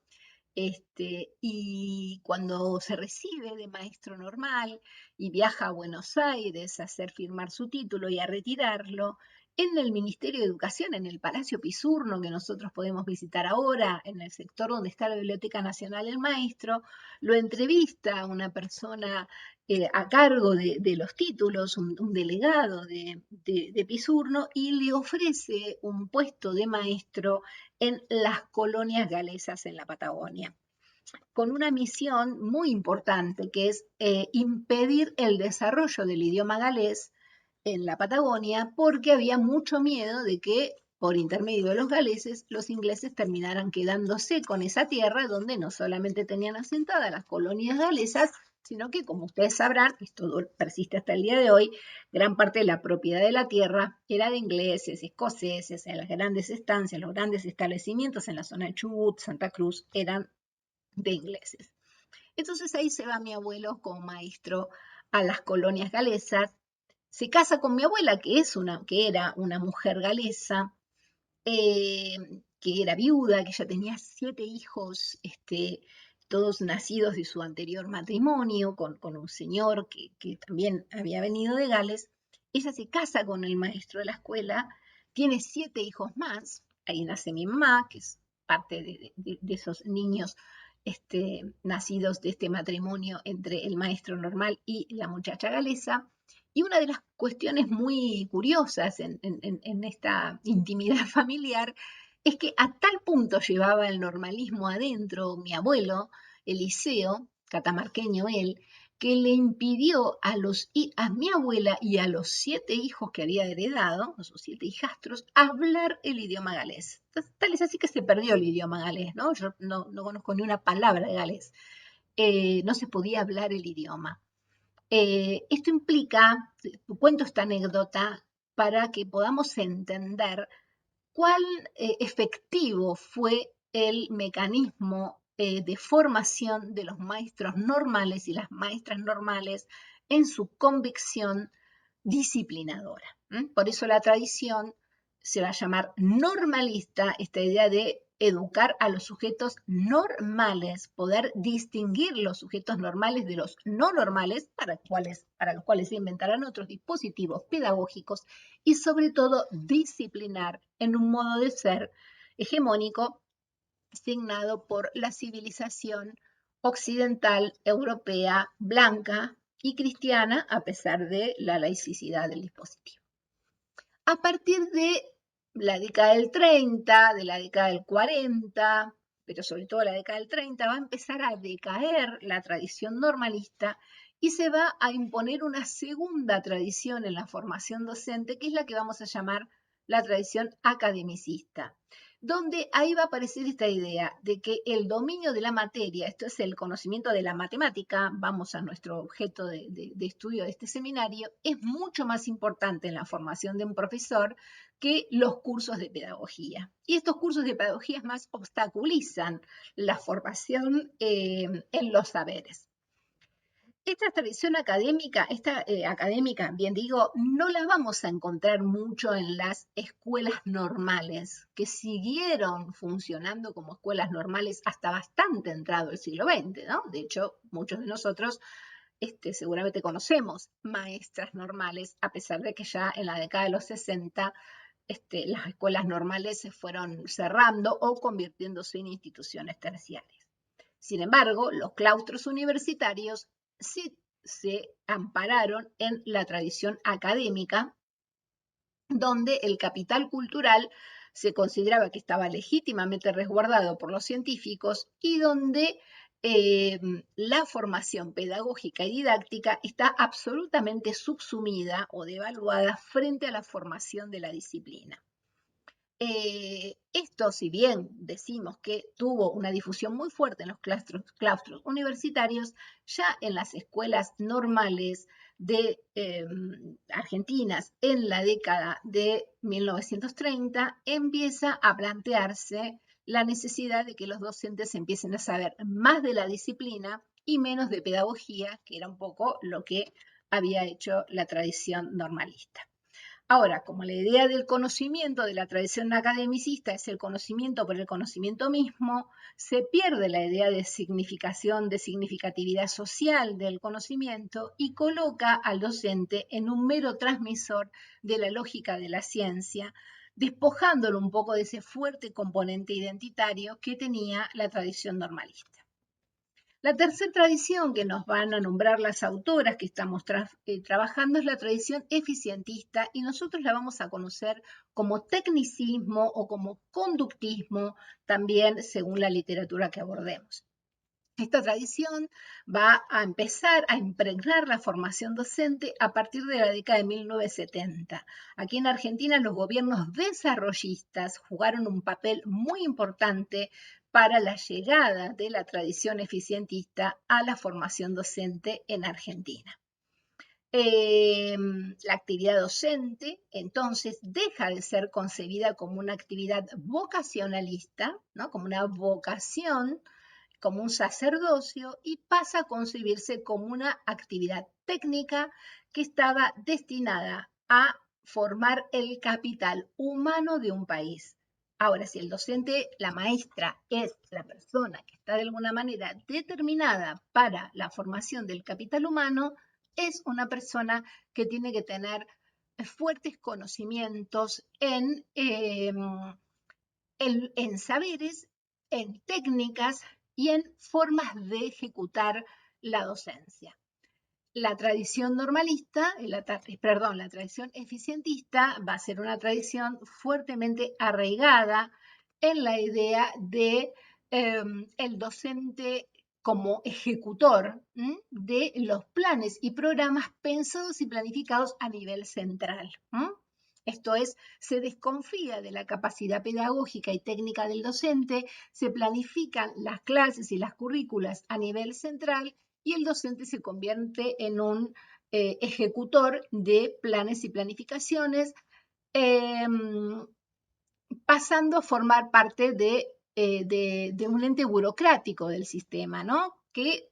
Y cuando se recibe de maestro normal y viaja a Buenos Aires a hacer firmar su título y a retirarlo, en el Ministerio de Educación, en el Palacio Pisurno, que nosotros podemos visitar ahora, en el sector donde está la Biblioteca Nacional del Maestro, lo entrevista una persona a cargo de los títulos, un delegado de Pisurno, y le ofrece un puesto de maestro en las colonias galesas en la Patagonia, con una misión muy importante que es impedir el desarrollo del idioma galés en la Patagonia, porque había mucho miedo de que por intermedio de los galeses los ingleses terminaran quedándose con esa tierra donde no solamente tenían asentadas las colonias galesas, sino que, como ustedes sabrán, esto persiste hasta el día de hoy, gran parte de la propiedad de la tierra era de ingleses, escoceses, en las grandes estancias, los grandes establecimientos en la zona de Chubut, Santa Cruz, eran de ingleses. Entonces ahí se va mi abuelo como maestro a las colonias galesas, se casa con mi abuela, que era una mujer galesa, que era viuda, que ya tenía 7 hijos, todos nacidos de su anterior matrimonio, con un señor que también había venido de Gales. Ella se casa con el maestro de la escuela, tiene 7 hijos más, ahí nace mi mamá, que es parte de esos niños nacidos de este matrimonio entre el maestro normal y la muchacha galesa. Y una de las cuestiones muy curiosas en esta intimidad familiar es que a tal punto llevaba el normalismo adentro mi abuelo, Eliseo, catamarqueño él, que le impidió a mi abuela y a los 7 hijos que había heredado, a sus 7 hijastros, hablar el idioma galés. Entonces, tal es así que se perdió el idioma galés, ¿no? Yo no conozco ni una palabra de galés. No se podía hablar el idioma. Esto implica, cuento esta anécdota para que podamos entender cuán efectivo fue el mecanismo de formación de los maestros normales y las maestras normales en su convicción disciplinadora. Por eso la tradición se va a llamar normalista, esta idea de educar a los sujetos normales, poder distinguir los sujetos normales de los no normales, para los cuales se inventarán otros dispositivos pedagógicos, y sobre todo disciplinar en un modo de ser hegemónico signado por la civilización occidental, europea, blanca y cristiana, a pesar de la laicidad del dispositivo. A partir de la década del 30, de la década del 40, pero sobre todo la década del 30, va a empezar a decaer la tradición normalista y se va a imponer una segunda tradición en la formación docente, que es la que vamos a llamar la tradición academicista, donde ahí va a aparecer esta idea de que el dominio de la materia, esto es el conocimiento de la matemática, vamos a nuestro objeto de estudio de este seminario, es mucho más importante en la formación de un profesor que los cursos de pedagogía. Y estos cursos de pedagogía más obstaculizan la formación en los saberes. Esta tradición académica, bien digo, no la vamos a encontrar mucho en las escuelas normales, que siguieron funcionando como escuelas normales hasta bastante entrado el siglo XX, ¿no? De hecho, muchos de nosotros seguramente conocemos maestras normales, a pesar de que ya en la década de los 60 las escuelas normales se fueron cerrando o convirtiéndose en instituciones terciarias. Sin embargo, los claustros universitarios sí se ampararon en la tradición académica, donde el capital cultural se consideraba que estaba legítimamente resguardado por los científicos y donde la formación pedagógica y didáctica está absolutamente subsumida o devaluada frente a la formación de la disciplina. Esto, si bien decimos que tuvo una difusión muy fuerte en los claustros universitarios, ya en las escuelas normales de argentinas en la década de 1930 empieza a plantearse la necesidad de que los docentes empiecen a saber más de la disciplina y menos de pedagogía, que era un poco lo que había hecho la tradición normalista. Ahora, como la idea del conocimiento de la tradición academicista es el conocimiento por el conocimiento mismo, se pierde la idea de significación, de significatividad social del conocimiento y coloca al docente en un mero transmisor de la lógica de la ciencia, despojándolo un poco de ese fuerte componente identitario que tenía la tradición normalista. La tercera tradición que nos van a nombrar las autoras que estamos trabajando es la tradición eficientista y nosotros la vamos a conocer como tecnicismo o como conductismo, también según la literatura que abordemos. Esta tradición va a empezar a impregnar la formación docente a partir de la década de 1970. Aquí en Argentina los gobiernos desarrollistas jugaron un papel muy importante para la llegada de la tradición eficientista a la formación docente en Argentina. La actividad docente, entonces, deja de ser concebida como una actividad vocacionalista, ¿no? Como una vocación, como un sacerdocio, y pasa a concebirse como una actividad técnica que estaba destinada a formar el capital humano de un país. Ahora, si el docente, la maestra, es la persona que está de alguna manera determinada para la formación del capital humano, es una persona que tiene que tener fuertes conocimientos en saberes, en técnicas y en formas de ejecutar la docencia. La tradición normalista, la tradición eficientista va a ser una tradición fuertemente arraigada en la idea de el docente como ejecutor de los planes y programas pensados y planificados a nivel central. Esto es, se desconfía de la capacidad pedagógica y técnica del docente, se planifican las clases y las currículas a nivel central y el docente se convierte en un ejecutor de planes y planificaciones, pasando a formar parte de un ente burocrático del sistema, ¿no?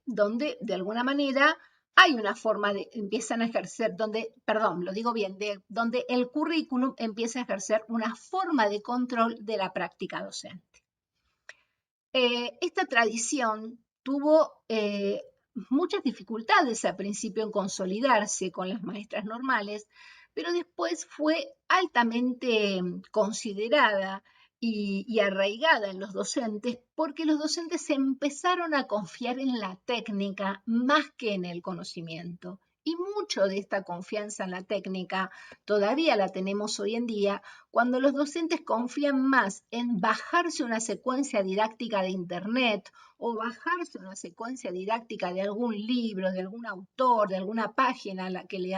Donde de alguna manera hay una forma de, empiezan a ejercer, donde el currículum empieza a ejercer una forma de control de la práctica docente. Esta tradición tuvo muchas dificultades al principio en consolidarse con las maestras normales, pero después fue altamente considerada y arraigada en los docentes porque los docentes empezaron a confiar en la técnica más que en el conocimiento. Y mucho de esta confianza en la técnica todavía la tenemos hoy en día cuando los docentes confían más en bajarse una secuencia didáctica de internet o bajarse una secuencia didáctica de algún libro, de algún autor, de alguna página a la que le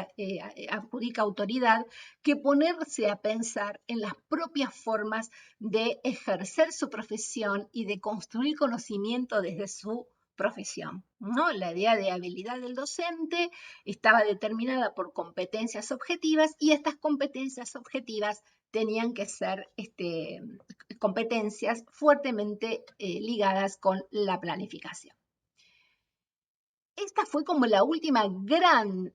adjudica autoridad, que ponerse a pensar en las propias formas de ejercer su profesión y de construir conocimiento desde su profesión, ¿no? La idea de habilidad del docente estaba determinada por competencias objetivas y estas competencias objetivas tenían que ser competencias fuertemente ligadas con la planificación. Esta fue como la última gran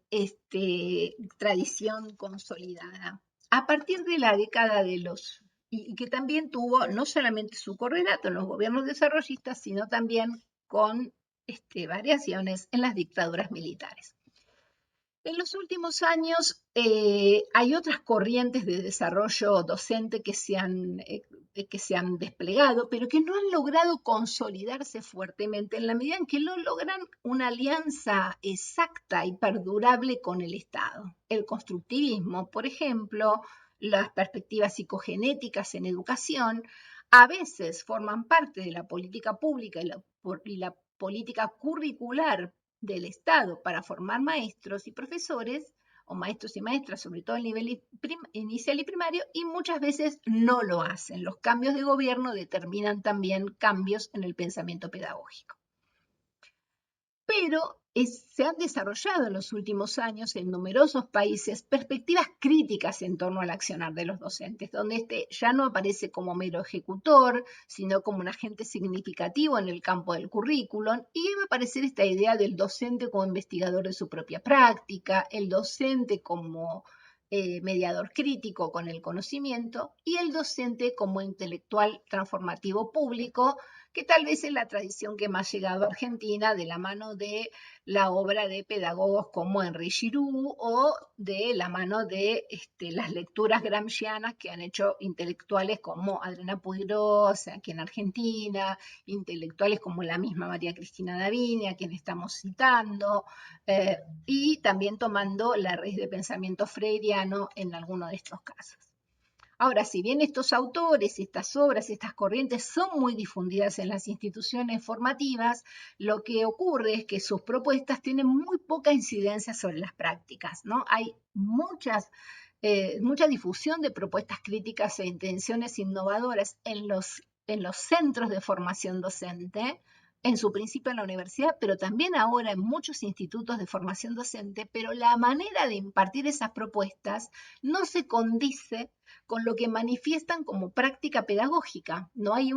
tradición consolidada. A partir de la década de los... y que también tuvo no solamente su correlato en los gobiernos desarrollistas, sino también con variaciones en las dictaduras militares. En los últimos años hay otras corrientes de desarrollo docente que se han que se han desplegado, pero que no han logrado consolidarse fuertemente en la medida en que no logran una alianza exacta y perdurable con el Estado. El constructivismo, por ejemplo, las perspectivas psicogenéticas en educación, a veces forman parte de la política pública y la política curricular del Estado para formar maestros y profesores, o maestros y maestras, sobre todo a nivel inicial y primario, y muchas veces no lo hacen. Los cambios de gobierno determinan también cambios en el pensamiento pedagógico. Pero se han desarrollado en los últimos años en numerosos países perspectivas críticas en torno al accionar de los docentes, donde este ya no aparece como mero ejecutor, sino como un agente significativo en el campo del currículum, y va a aparecer esta idea del docente como investigador de su propia práctica, el docente como mediador crítico con el conocimiento y el docente como intelectual transformativo público, que tal vez es la tradición que más ha llegado a Argentina de la mano de la obra de pedagogos como Henri Giroux o de la mano de las lecturas gramscianas que han hecho intelectuales como Adriana Puigros aquí en Argentina, intelectuales como la misma María Cristina Davini, a quien estamos citando, y también tomando la raíz de pensamiento freiriano en alguno de estos casos. Ahora, si bien estos autores, estas obras, estas corrientes son muy difundidas en las instituciones formativas, lo que ocurre es que sus propuestas tienen muy poca incidencia sobre las prácticas, ¿no? Hay mucha difusión de propuestas críticas e intenciones innovadoras en los centros de formación docente, en su principio en la universidad, pero también ahora en muchos institutos de formación docente, pero la manera de impartir esas propuestas no se condice con lo que manifiestan como práctica pedagógica. No hay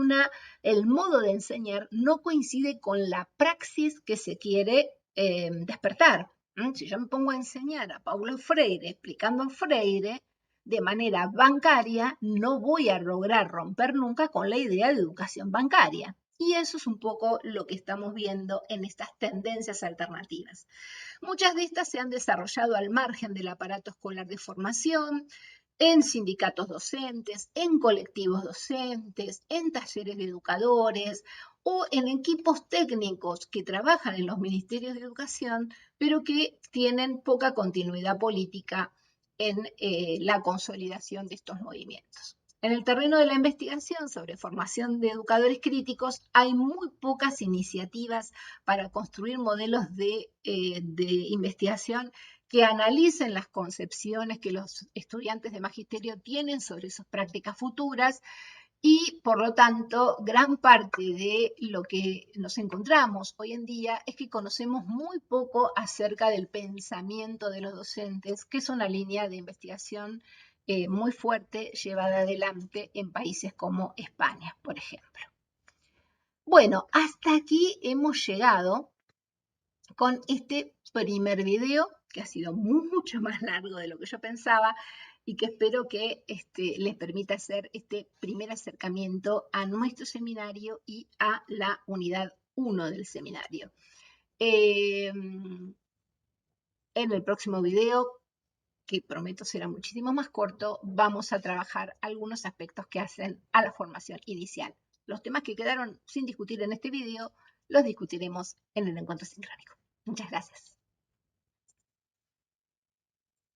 el modo de enseñar no coincide con la praxis que se quiere despertar. Si yo me pongo a enseñar a Paulo Freire explicando Freire de manera bancaria, no voy a lograr romper nunca con la idea de educación bancaria. Y eso es un poco lo que estamos viendo en estas tendencias alternativas. Muchas de estas se han desarrollado al margen del aparato escolar de formación, en sindicatos docentes, en colectivos docentes, en talleres de educadores o en equipos técnicos que trabajan en los ministerios de educación, pero que tienen poca continuidad política en la consolidación de estos movimientos. En el terreno de la investigación sobre formación de educadores críticos hay muy pocas iniciativas para construir modelos de investigación que analicen las concepciones que los estudiantes de magisterio tienen sobre sus prácticas futuras y, por lo tanto, gran parte de lo que nos encontramos hoy en día es que conocemos muy poco acerca del pensamiento de los docentes, que es una línea de investigación muy fuerte llevada adelante en países como España, por ejemplo. Bueno, hasta aquí hemos llegado con este primer video, que ha sido mucho más largo de lo que yo pensaba y que espero que les permita hacer este primer acercamiento a nuestro seminario y a la unidad 1 del seminario. En el próximo video, que prometo será muchísimo más corto, vamos a trabajar algunos aspectos que hacen a la formación inicial. Los temas que quedaron sin discutir en este video los discutiremos en el encuentro sincrónico. Muchas gracias.